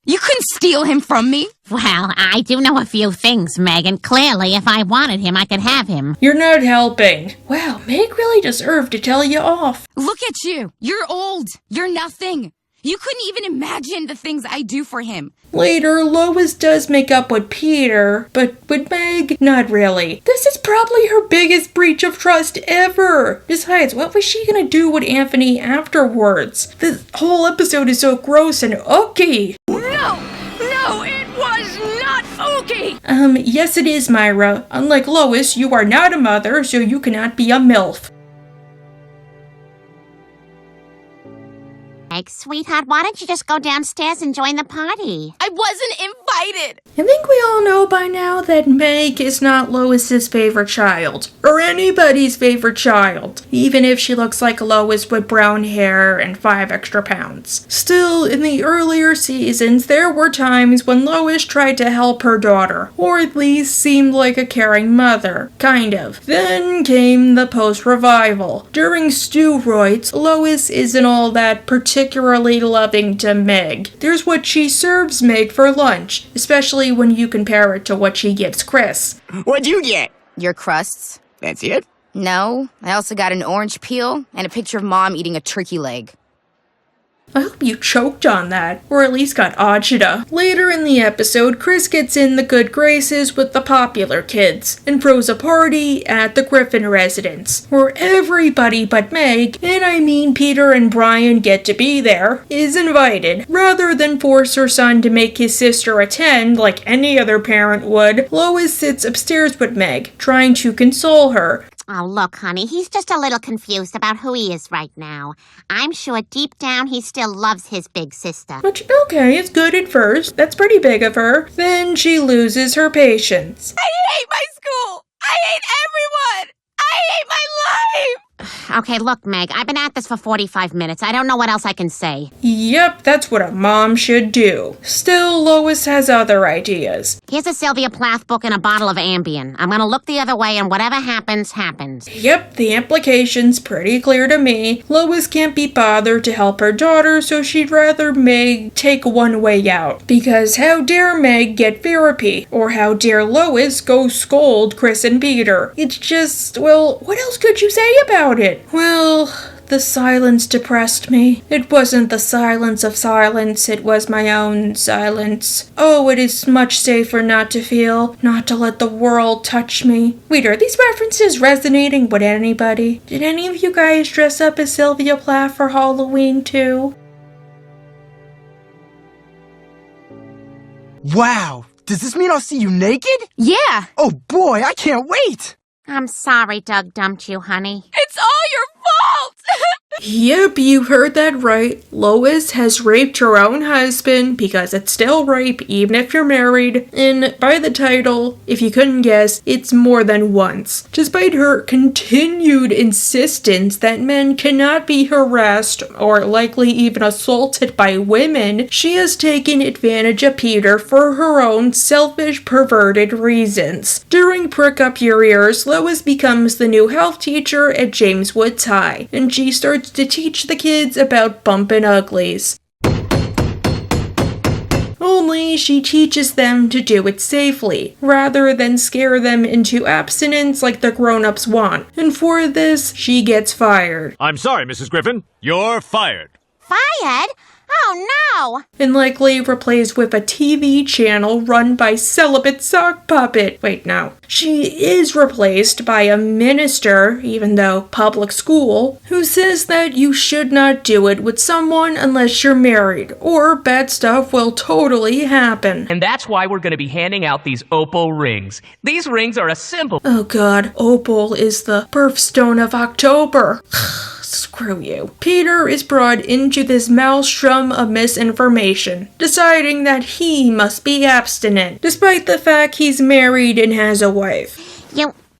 You couldn't steal him from me. Well, I do know a few things, Meg, and clearly if I wanted him, I could have him. You're not helping. Wow, Meg really deserved to tell you off. Look at you. You're old. You're nothing. You couldn't even imagine the things I do for him. Later, Lois does make up with Peter, but with Meg, not really. This is probably her biggest breach of trust ever. Besides, what was she gonna do with Anthony afterwards? This whole episode is so gross and ooky. No, it was not ooky. Yes it is, Myra. Unlike Lois, you are not a mother, so you cannot be a MILF. Meg, sweetheart, why don't you just go downstairs and join the party? I wasn't invited. I think we all know by now that Meg is not Lois's favorite child, or anybody's favorite child, even if she looks like Lois with brown hair and 5 extra pounds. Still, in the earlier seasons, there were times when Lois tried to help her daughter, or at least seemed like a caring mother, kind of. Then came the post-revival. During steroids, Lois isn't all that particularly loving to Meg. There's what she serves Meg for lunch, especially when you compare it to what she gives Chris. What'd you get? Your crusts. That's it? No, I also got an orange peel and a picture of Mom eating a turkey leg. I hope you choked on that, or at least got agita. Later in the episode, Chris gets in the good graces with the popular kids, and throws a party at the Griffin residence, where everybody but Meg, and I mean Peter and Brian get to be there, is invited. Rather than force her son to make his sister attend like any other parent would, Lois sits upstairs with Meg, trying to console her. Oh, look, honey, he's just a little confused about who he is right now. I'm sure deep down he still loves his big sister. Which, okay, it's good at first. That's pretty big of her. Then she loses her patience. I hate my school! I hate everyone! I hate my life! Okay, look, Meg, I've been at this for 45 minutes. I don't know what else I can say. Yep, that's what a mom should do. Still, Lois has other ideas. Here's a Sylvia Plath book and a bottle of Ambien. I'm gonna look the other way, and whatever happens, happens. Yep, the implication's pretty clear to me. Lois can't be bothered to help her daughter, so she'd rather Meg take one way out. Because how dare Meg get therapy? Or how dare Lois go scold Chris and Peter? It's just, well, what else could you say about it? Well, the silence depressed me. It wasn't the silence of silence, it was my own silence. Oh, it is much safer not to feel, not to let the world touch me. Wait, are these references resonating with anybody? Did any of you guys dress up as Sylvia Plath for Halloween too? Wow! Does this mean I'll see you naked? Yeah! Oh boy, I can't wait! I'm sorry Doug dumped you, honey. It's all your fault! Yep, you heard that right. Lois has raped her own husband, because it's still rape, even if you're married. And by the title, if you couldn't guess, it's more than once. Despite her continued insistence that men cannot be harassed or likely even assaulted by women, she has taken advantage of Peter for her own selfish, perverted reasons. During Prick Up Your Ears, Lois becomes the new health teacher at James Woods High, and she starts to teach the kids about bumpin' uglies. Only she teaches them to do it safely, rather than scare them into abstinence like the grown-ups want. And for this, she gets fired. I'm sorry, Mrs. Griffin. You're fired. Fired? Oh, no! And likely replaced with a TV channel run by celibate sock puppet. Wait, no. She is replaced by a minister, even though public school, who says that you should not do it with someone unless you're married, or bad stuff will totally happen. And that's why we're going to be handing out these opal rings. These rings are a symbol. Oh god, opal is the birthstone of October. Screw you. Peter is brought into this maelstrom of misinformation, deciding that he must be abstinent, despite the fact he's married and has a wife.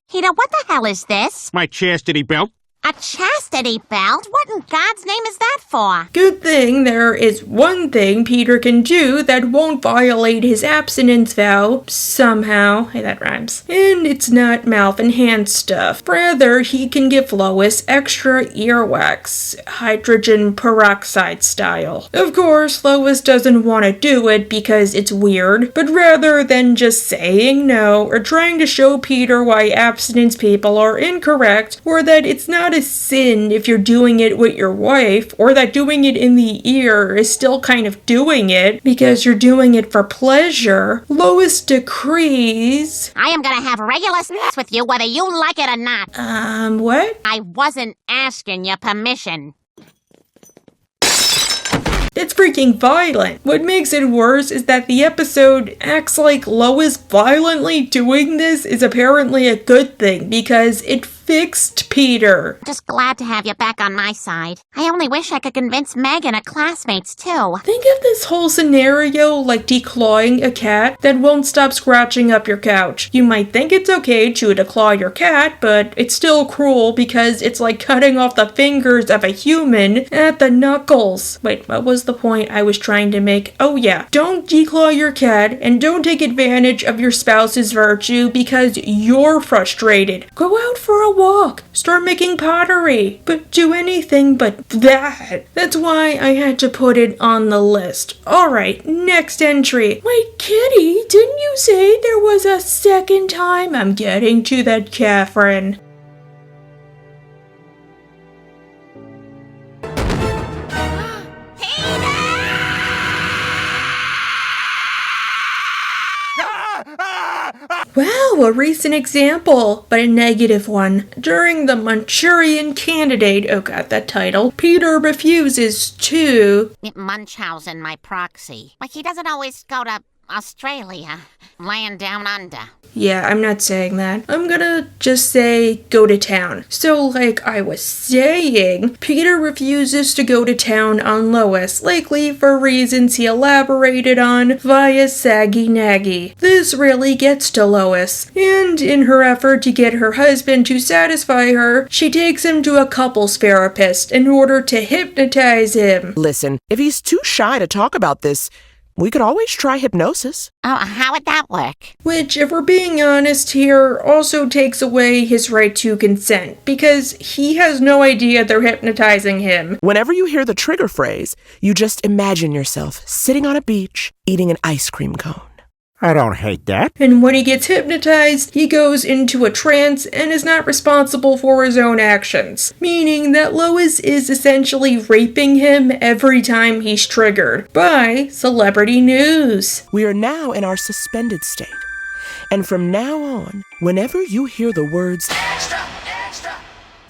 Peter, what the hell is this? My chastity belt. A chastity belt? What in God's name is that for? Good thing there is one thing Peter can do that won't violate his abstinence vow, somehow. Hey, that rhymes. And it's not mouth and hand stuff. Rather, he can give Lois extra earwax, hydrogen peroxide style. Of course, Lois doesn't want to do it because it's weird, but rather than just saying no or trying to show Peter why abstinence people are incorrect, or that it's not a sin if you're doing it with your wife, or that doing it in the ear is still kind of doing it because you're doing it for pleasure, Lois decrees... I am gonna have regular sex with you whether you like it or not. What? I wasn't asking your permission. That's freaking violent. What makes it worse is that the episode acts like Lois violently doing this is apparently a good thing because it fixed Peter. Just glad to have you back on my side. I only wish I could convince Meg and her classmates too. Think of this whole scenario like declawing a cat that won't stop scratching up your couch. You might think it's okay to declaw your cat, but it's still cruel because it's like cutting off the fingers of a human at the knuckles. Wait, what was the point I was trying to make? Oh yeah, don't declaw your cat and don't take advantage of your spouse's virtue because you're frustrated. Go out for a walk, start making pottery, but do anything but that. That's why I had to put it on the list. Alright, next entry. Wait, Kitty, didn't you say there was a second time? I'm getting to that, Catherine. Hey, Oh, a recent example, but a negative one. During the Manchurian Candidate, oh god, that title, Peter refuses to... Munchausen, my proxy. Like he doesn't always go to Australia, land down under. Yeah, I'm not saying that. I'm gonna just say go to town. So, like I was saying, Peter refuses to go to town on Lois, likely for reasons he elaborated on via Saggy Naggy. This really gets to Lois, and in her effort to get her husband to satisfy her, she takes him to a couples therapist in order to hypnotize him. Listen, if he's too shy to talk about this, we could always try hypnosis. Oh, how would that work? Which, if we're being honest here, also takes away his right to consent, because he has no idea they're hypnotizing him. Whenever you hear the trigger phrase, you just imagine yourself sitting on a beach eating an ice cream cone. I don't hate that. And when he gets hypnotized, he goes into a trance and is not responsible for his own actions, meaning that Lois is essentially raping him every time he's triggered by celebrity news. We are now in our suspended state, and from now on, whenever you hear the words extra, extra,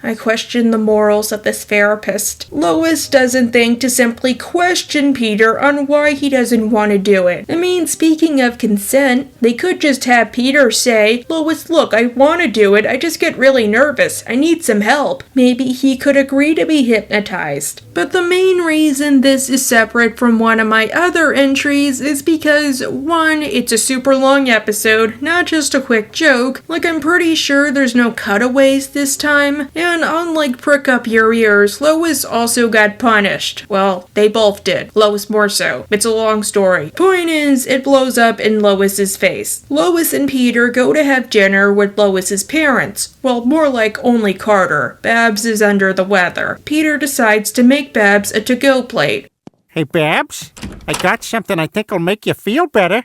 I question the morals of this therapist. Lois doesn't think to simply question Peter on why he doesn't want to do it. I mean, speaking of consent, they could just have Peter say, Lois, look, I want to do it, I just get really nervous, I need some help. Maybe he could agree to be hypnotized. But the main reason this is separate from one of my other entries is because, one, it's a super long episode, not just a quick joke, like I'm pretty sure there's no cutaways this time, and unlike Prick Up Your Ears, Lois also got punished. Well, they both did. Lois more so. It's a long story. Point is, it blows up in Lois's face. Lois and Peter go to have dinner with Lois's parents. Well, more like only Carter. Babs is under the weather. Peter decides to make Babs a to-go plate. Hey, Babs, I got something I think will make you feel better.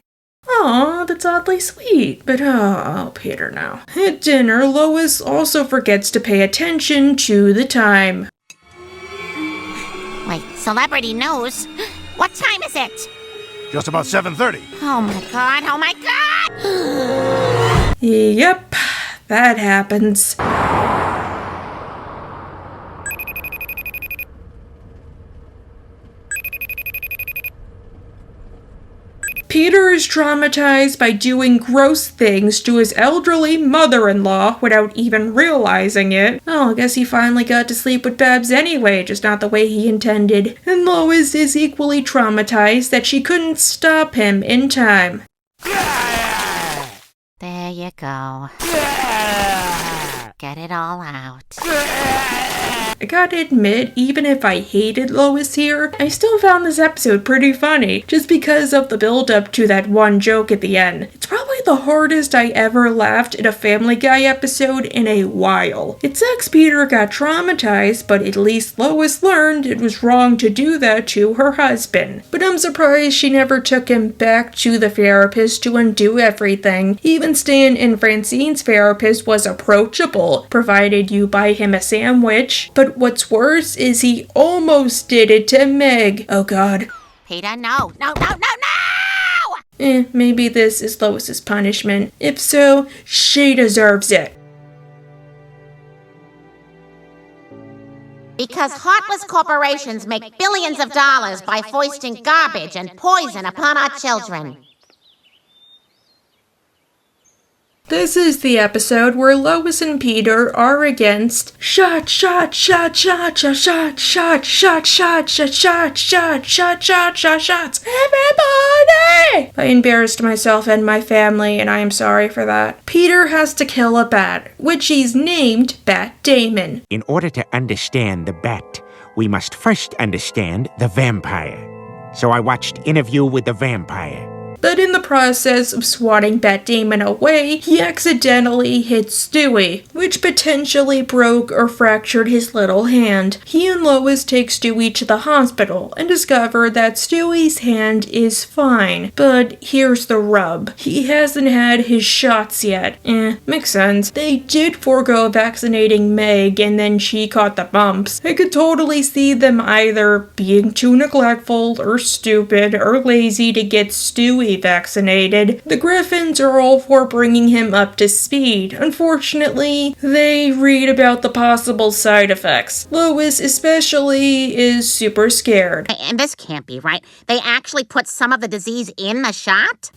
Aw, that's oddly sweet. But Peter now. At dinner, Lois also forgets to pay attention to the time. Wait, celebrity news? What time is it? Just about 7:30. Oh my god, oh my god! Yep, that happens. Peter is traumatized by doing gross things to his elderly mother-in-law without even realizing it. Oh, I guess he finally got to sleep with Babs anyway, just not the way he intended. And Lois is equally traumatized that she couldn't stop him in time. There you go. Get it all out. I gotta admit, even if I hated Lois here, I still found this episode pretty funny, just because of the build-up to that one joke at the end. It's probably the hardest I ever laughed in a Family Guy episode in a while. It sucks Peter got traumatized, but at least Lois learned it was wrong to do that to her husband. But I'm surprised she never took him back to the therapist to undo everything. Even Stan and Francine's therapist was approachable, provided you buy him a sandwich. But what's worse is he almost did it to Meg. Oh god. Peter, no! No, no, no, no! Maybe this is Lois's punishment. If so, she deserves it. Because heartless corporations make billions of dollars by foisting garbage and poison upon our children. This is the episode where Lois and Peter are against shot, shot, shot, shot, shot, shot, shot, shot, shot, shot, shot, shot, shot, shot, shot, shots. Everybody! I embarrassed myself and my family, and I am sorry for that. Peter has to kill a bat, which he's named Bat Damon. In order to understand the bat, we must first understand the vampire. So I watched Interview with the Vampire. But in the process of swatting Bat Damon away, he accidentally hit Stewie, which potentially broke or fractured his little hand. He and Lois take Stewie to the hospital and discover that Stewie's hand is fine. But here's the rub. He hasn't had his shots yet. Makes sense. They did forego vaccinating Meg and then she caught the bumps. I could totally see them either being too neglectful or stupid or lazy to get Stewie be vaccinated. The Griffins are all for bringing him up to speed. Unfortunately, they read about the possible side effects. Lois especially is super scared. And this can't be right. They actually put some of the disease in the shot?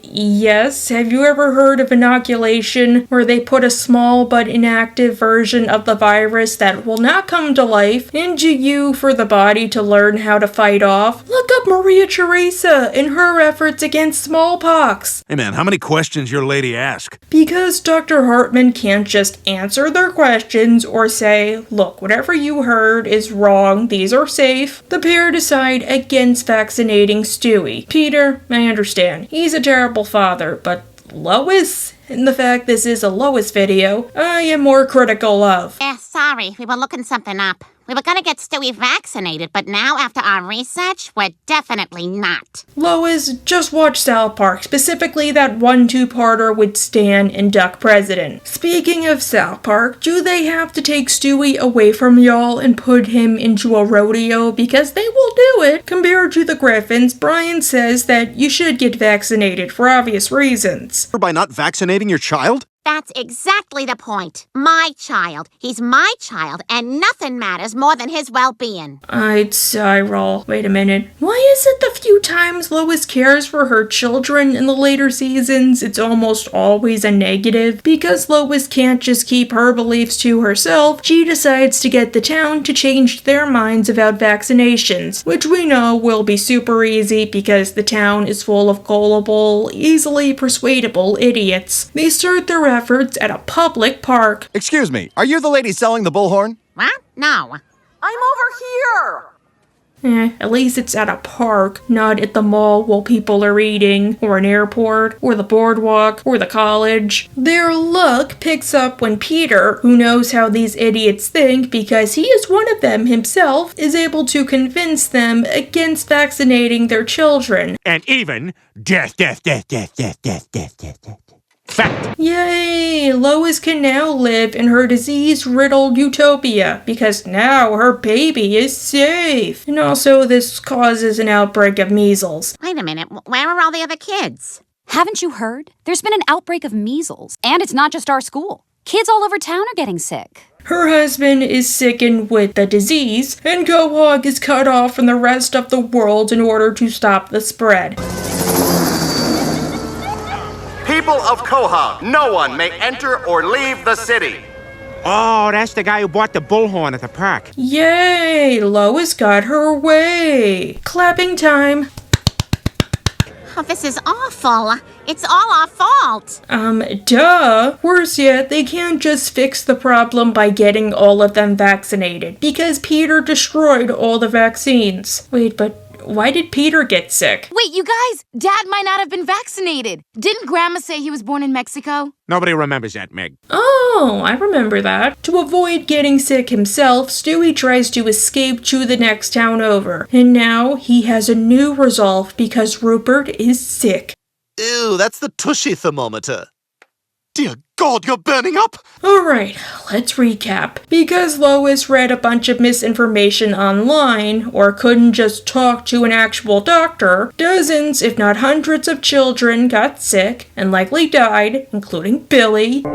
Yes. Have you ever heard of inoculation, where they put a small but inactive version of the virus that will not come to life into you for the body to learn how to fight off? Look up Maria Theresa and her efforts against smallpox. Hey man, how many questions your lady ask? Because Dr. Hartman can't just answer their questions or say, look, whatever you heard is wrong, these are safe. The pair decide against vaccinating Stewie. Peter, I understand, he's a terrible father, but Lois? And the fact this is a Lois video, I am more critical of. Sorry, we were looking something up. We were gonna get Stewie vaccinated, but now after our research, we're definitely not. Lois, just watch South Park, specifically that 1-2-parter with Stan and Duck President. Speaking of South Park, do they have to take Stewie away from y'all and put him into a rodeo? Because they will do it. Compared to the Griffins, Brian says that you should get vaccinated for obvious reasons. By not vaccinating your child? That's exactly the point. My child. He's my child, and nothing matters more than his well-being. I'd sigh roll. Wait a minute. Why is it the few times Lois cares for her children in the later seasons, it's almost always a negative? Because Lois can't just keep her beliefs to herself, she decides to get the town to change their minds about vaccinations, which we know will be super easy because the town is full of gullible, easily persuadable idiots. They start their efforts at a public park. Excuse me, are you the lady selling the bullhorn? What? No. I'm over here! At least it's at a park, not at the mall while people are eating, or an airport, or the boardwalk, or the college. Their luck picks up when Peter, who knows how these idiots think because he is one of them himself, is able to convince them against vaccinating their children. And even death. Fact. Yay! Lois can now live in her disease-riddled utopia because now her baby is safe. And also this causes an outbreak of measles. Wait a minute, where are all the other kids? Haven't you heard? There's been an outbreak of measles, and it's not just our school. Kids all over town are getting sick. Her husband is sickened with the disease, and Quahog is cut off from the rest of the world in order to stop the spread. People of Quahog, no one may enter or leave the city. Oh, that's the guy who bought the bullhorn at the park. Yay! Lois got her way. Clapping time. Oh, this is awful. It's all our fault. Duh. Worse yet, they can't just fix the problem by getting all of them vaccinated, because Peter destroyed all the vaccines. Wait, but why did Peter get sick? Wait, you guys, Dad might not have been vaccinated. Didn't Grandma say he was born in Mexico? Nobody remembers that, Meg. Oh, I remember that. To avoid getting sick himself, Stewie tries to escape to the next town over. And now he has a new resolve because Rupert is sick. Ew, that's the tushy thermometer. Dear God, you're burning up! Alright, let's recap. Because Lois read a bunch of misinformation online, or couldn't just talk to an actual doctor, dozens, if not hundreds of children got sick and likely died, including Billy.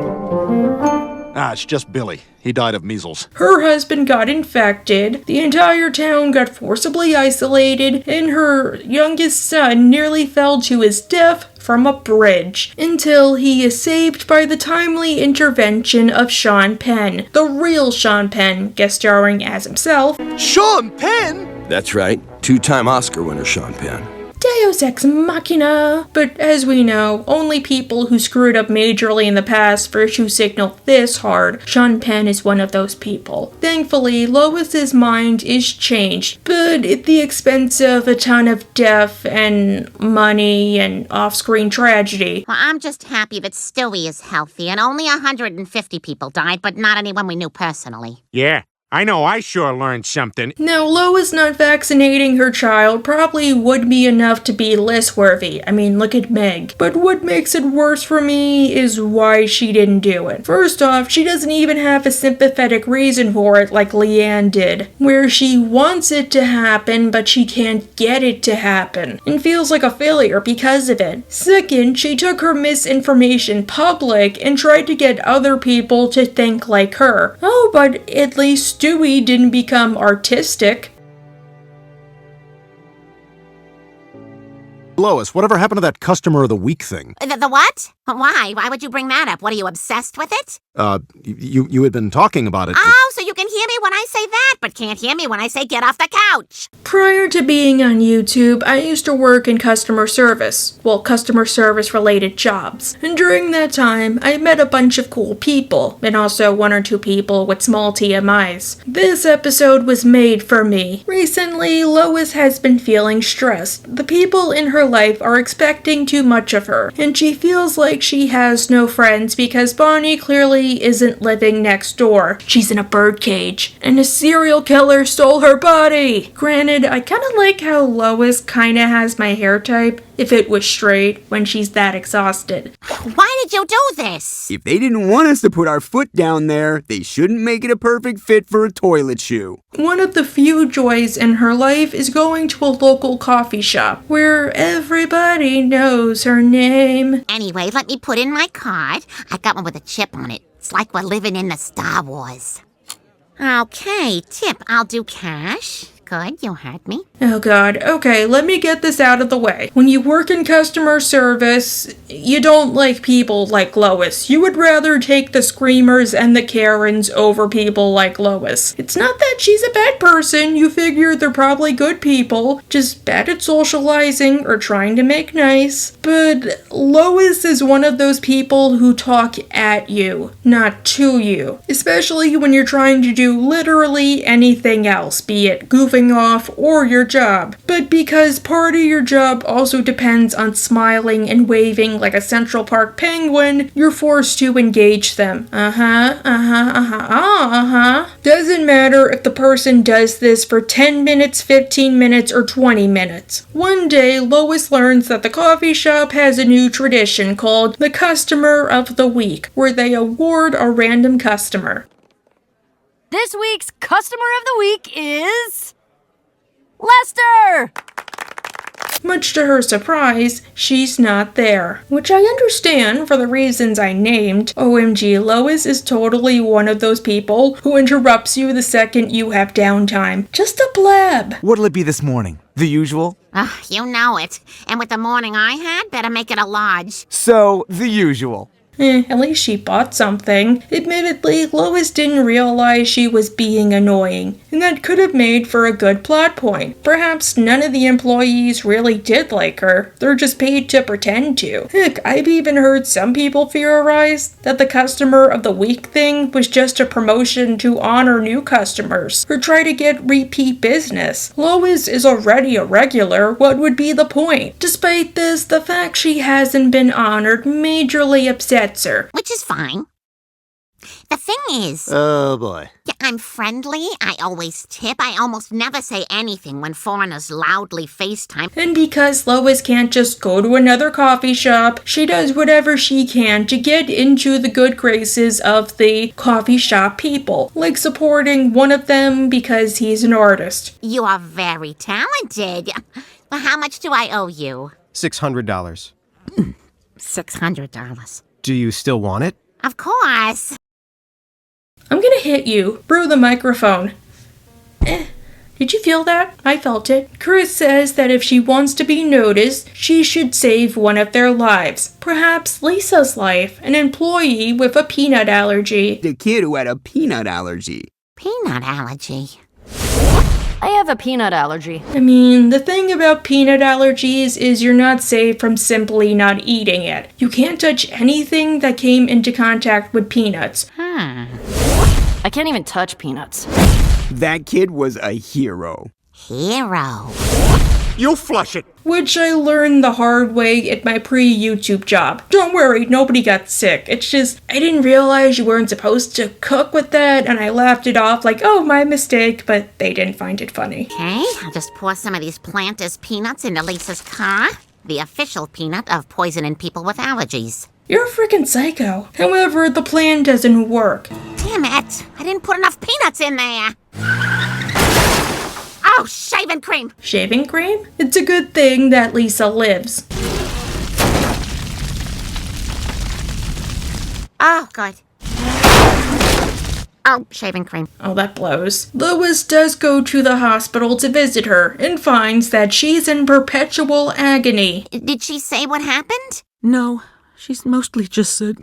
It's just Billy. He died of measles. Her husband got infected, the entire town got forcibly isolated, and her youngest son nearly fell to his death from a bridge, until he is saved by the timely intervention of Sean Penn, the real Sean Penn, guest starring as himself. Sean Penn? That's right, 2-time Oscar winner Sean Penn. Deus Ex Machina! But as we know, only people who screwed up majorly in the past virtue signal this hard. Sean Penn is one of those people. Thankfully, Lois's mind is changed, but at the expense of a ton of death and money and off-screen tragedy. Well, I'm just happy that Stewie is healthy and only 150 people died, but not anyone we knew personally. Yeah, I know I sure learned something. Now, Lois not vaccinating her child probably would be enough to be list-worthy. I mean, look at Meg. But what makes it worse for me is why she didn't do it. First off, she doesn't even have a sympathetic reason for it like Leanne did, where she wants it to happen, but she can't get it to happen, and feels like a failure because of it. Second, she took her misinformation public and tried to get other people to think like her. Oh, but at least Stewie didn't become artistic. Lois, whatever happened to that customer of the week thing? The what? Why? Why would you bring that up? What, are you obsessed with it? You had been talking about it. Oh, so you can hear me when I say that, but can't hear me when I say get off the couch. Prior to being on YouTube, I used to work in customer service. Well, customer service related jobs. And during that time, I met a bunch of cool people, and also one or two people with small TMIs. This episode was made for me. Recently, Lois has been feeling stressed. The people in her life are expecting too much of her, and she feels like she has no friends because Bonnie clearly isn't living next door. She's in a birdcage, and a serial killer stole her body. Granted, I kinda like how Lois kinda has my hair type, if it was straight, when she's that exhausted. Why did you do this? If they didn't want us to put our foot down there, they shouldn't make it a perfect fit for a toilet shoe. One of the few joys in her life is going to a local coffee shop, where everybody knows her name. Anyway, let me put in my card. I got one with a chip on it. It's like we're living in the Star Wars. Okay, tip. I'll do cash. Good, you heard me. Oh god, okay, let me get this out of the way. When you work in customer service, you don't like people like Lois. You would rather take the screamers and the Karens over people like Lois. It's not that she's a bad person, you figure they're probably good people, just bad at socializing or trying to make nice. But Lois is one of those people who talk at you, not to you. Especially when you're trying to do literally anything else, be it goofing off or your job. But because part of your job also depends on smiling and waving like a Central Park penguin, you're forced to engage them. Doesn't matter if the person does this for 10 minutes, 15 minutes, or 20 minutes. One day, Lois learns that the coffee shop has a new tradition called the Customer of the Week, where they award a random customer. This week's Customer of the Week is... Lester! Much to her surprise, she's not there. Which I understand for the reasons I named. OMG, Lois is totally one of those people who interrupts you the second you have downtime. Just a blab. What'll it be this morning? The usual? You know it. And with the morning I had, better make it a large. So, the usual. At least she bought something. Admittedly, Lois didn't realize she was being annoying, and that could have made for a good plot point. Perhaps none of the employees really did like her. They're just paid to pretend to. Heck, I've even heard some people theorize that the Customer of the Week thing was just a promotion to honor new customers, or try to get repeat business. Lois is already a regular, what would be the point? Despite this, the fact she hasn't been honored majorly upsets her. Which is fine. The thing is... Oh boy. Yeah, I'm friendly, I always tip, I almost never say anything when foreigners loudly FaceTime. And because Lois can't just go to another coffee shop, she does whatever she can to get into the good graces of the coffee shop people, like supporting one of them because he's an artist. You are very talented. Well, how much do I owe you? $600. $600. Do you still want it? Of course. I'm gonna hit you. Bro, the microphone. Did you feel that? I felt it. Chris says that if she wants to be noticed, she should save one of their lives. Perhaps Lisa's life, an employee with a peanut allergy. The kid who had a peanut allergy. Peanut allergy? I have a peanut allergy. I mean, the thing about peanut allergies is you're not safe from simply not eating it. You can't touch anything that came into contact with peanuts. I can't even touch peanuts. That kid was a hero. Hero? You flush it. Which I learned the hard way at my pre-YouTube job. Don't worry, nobody got sick. It's just, I didn't realize you weren't supposed to cook with that, and I laughed it off like, oh, my mistake, but they didn't find it funny. Okay, I'll just pour some of these Planters peanuts into Lisa's car. The official peanut of poisoning people with allergies. You're a freaking psycho. However, the plan doesn't work. Damn it! I didn't put enough peanuts in there! Oh, shaving cream! Shaving cream? It's a good thing that Lisa lives. Oh, good. Oh, shaving cream. Oh, that blows. Lois does go to the hospital to visit her and finds that she's in perpetual agony. Did she say what happened? No, she's mostly just said...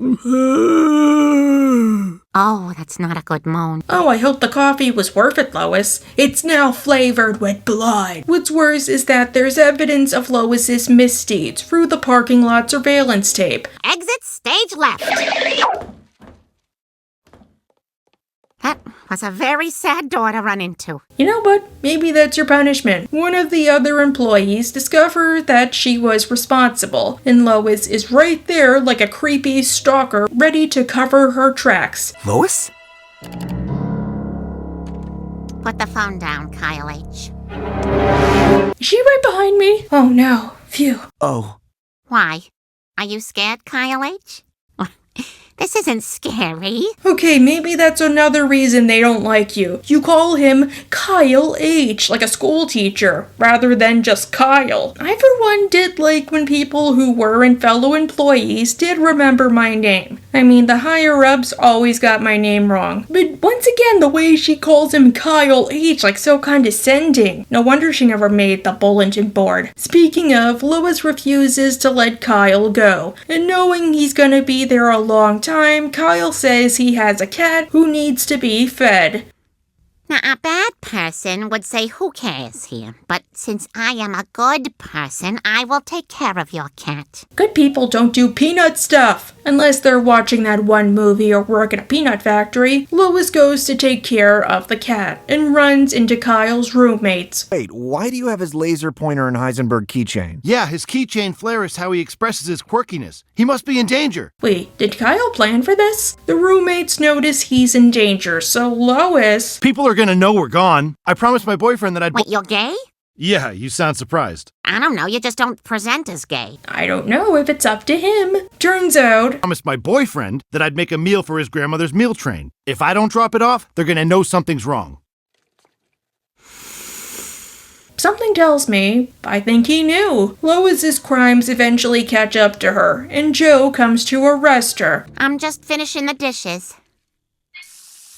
Oh, that's not a good moan. Oh, I hope the coffee was worth it, Lois. It's now flavored with blood. What's worse is that there's evidence of Lois's misdeeds through the parking lot surveillance tape. Exit stage left. That was a very sad door to run into. You know what? Maybe that's your punishment. One of the other employees discovered that she was responsible, and Lois is right there like a creepy stalker ready to cover her tracks. Lois? Put the phone down, Kyle H. Is she right behind me? Oh no. Phew. Oh. Why? Are you scared, Kyle H? This isn't scary. Okay, maybe that's another reason they don't like you. You call him Kyle H, like a school teacher, rather than just Kyle. I, for one, did like when people who weren't fellow employees did remember my name. I mean, the higher-ups always got my name wrong. But once again, the way she calls him Kyle H, like so condescending. No wonder she never made the bulletin board. Speaking of, Lois refuses to let Kyle go. And knowing he's gonna be there a long time, Kyle says he has a cat who needs to be fed. Now, a bad person would say, who cares here? But since I am a good person, I will take care of your cat. Good people don't do peanut stuff. Unless they're watching that one movie or work at a peanut factory, Lois goes to take care of the cat and runs into Kyle's roommates. Wait, why do you have his laser pointer and Heisenberg keychain? Yeah, his keychain flare is how he expresses his quirkiness. He must be in danger. Wait, did Kyle plan for this? The roommates notice he's in danger, so Lois... People are gonna know we're gone. I promised my boyfriend that I'd... Wait, you're gay? Yeah, you sound surprised. I don't know, you just don't present as gay. I don't know if it's up to him. Turns out... I promised my boyfriend that I'd make a meal for his grandmother's meal train. If I don't drop it off, they're gonna know something's wrong. Something tells me, I think he knew. Lois's crimes eventually catch up to her, and Joe comes to arrest her. I'm just finishing the dishes.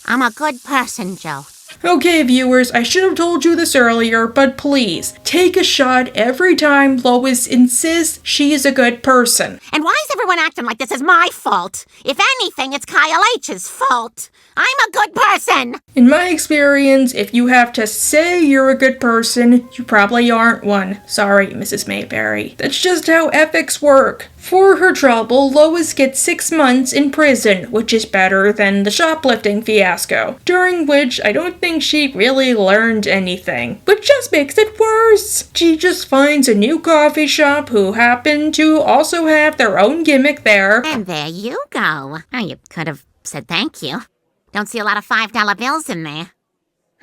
I'm a good person, Joe. Okay, viewers, I should have told you this earlier, but please, take a shot every time Lois insists she's a good person. And why is everyone acting like this is my fault? If anything, it's Kyle H's fault. I'm a good person! In my experience, if you have to say you're a good person, you probably aren't one. Sorry, Mrs. Mayberry. That's just how ethics work. For her trouble, Lois gets 6 months in prison, which is better than the shoplifting fiasco, during which I don't think she really learned anything, which just makes it worse. She just finds a new coffee shop who happen to also have their own gimmick there. And there you go. Oh, you could have said thank you. Don't see a lot of $5 bills in there.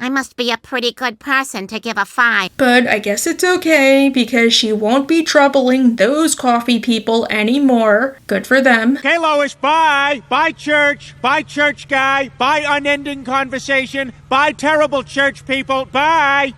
I must be a pretty good person to give a 5. But I guess it's okay, because she won't be troubling those coffee people anymore. Good for them. Okay, Lois, bye. Bye, church. Bye, church guy. Bye, unending conversation. Bye, terrible church people. Bye.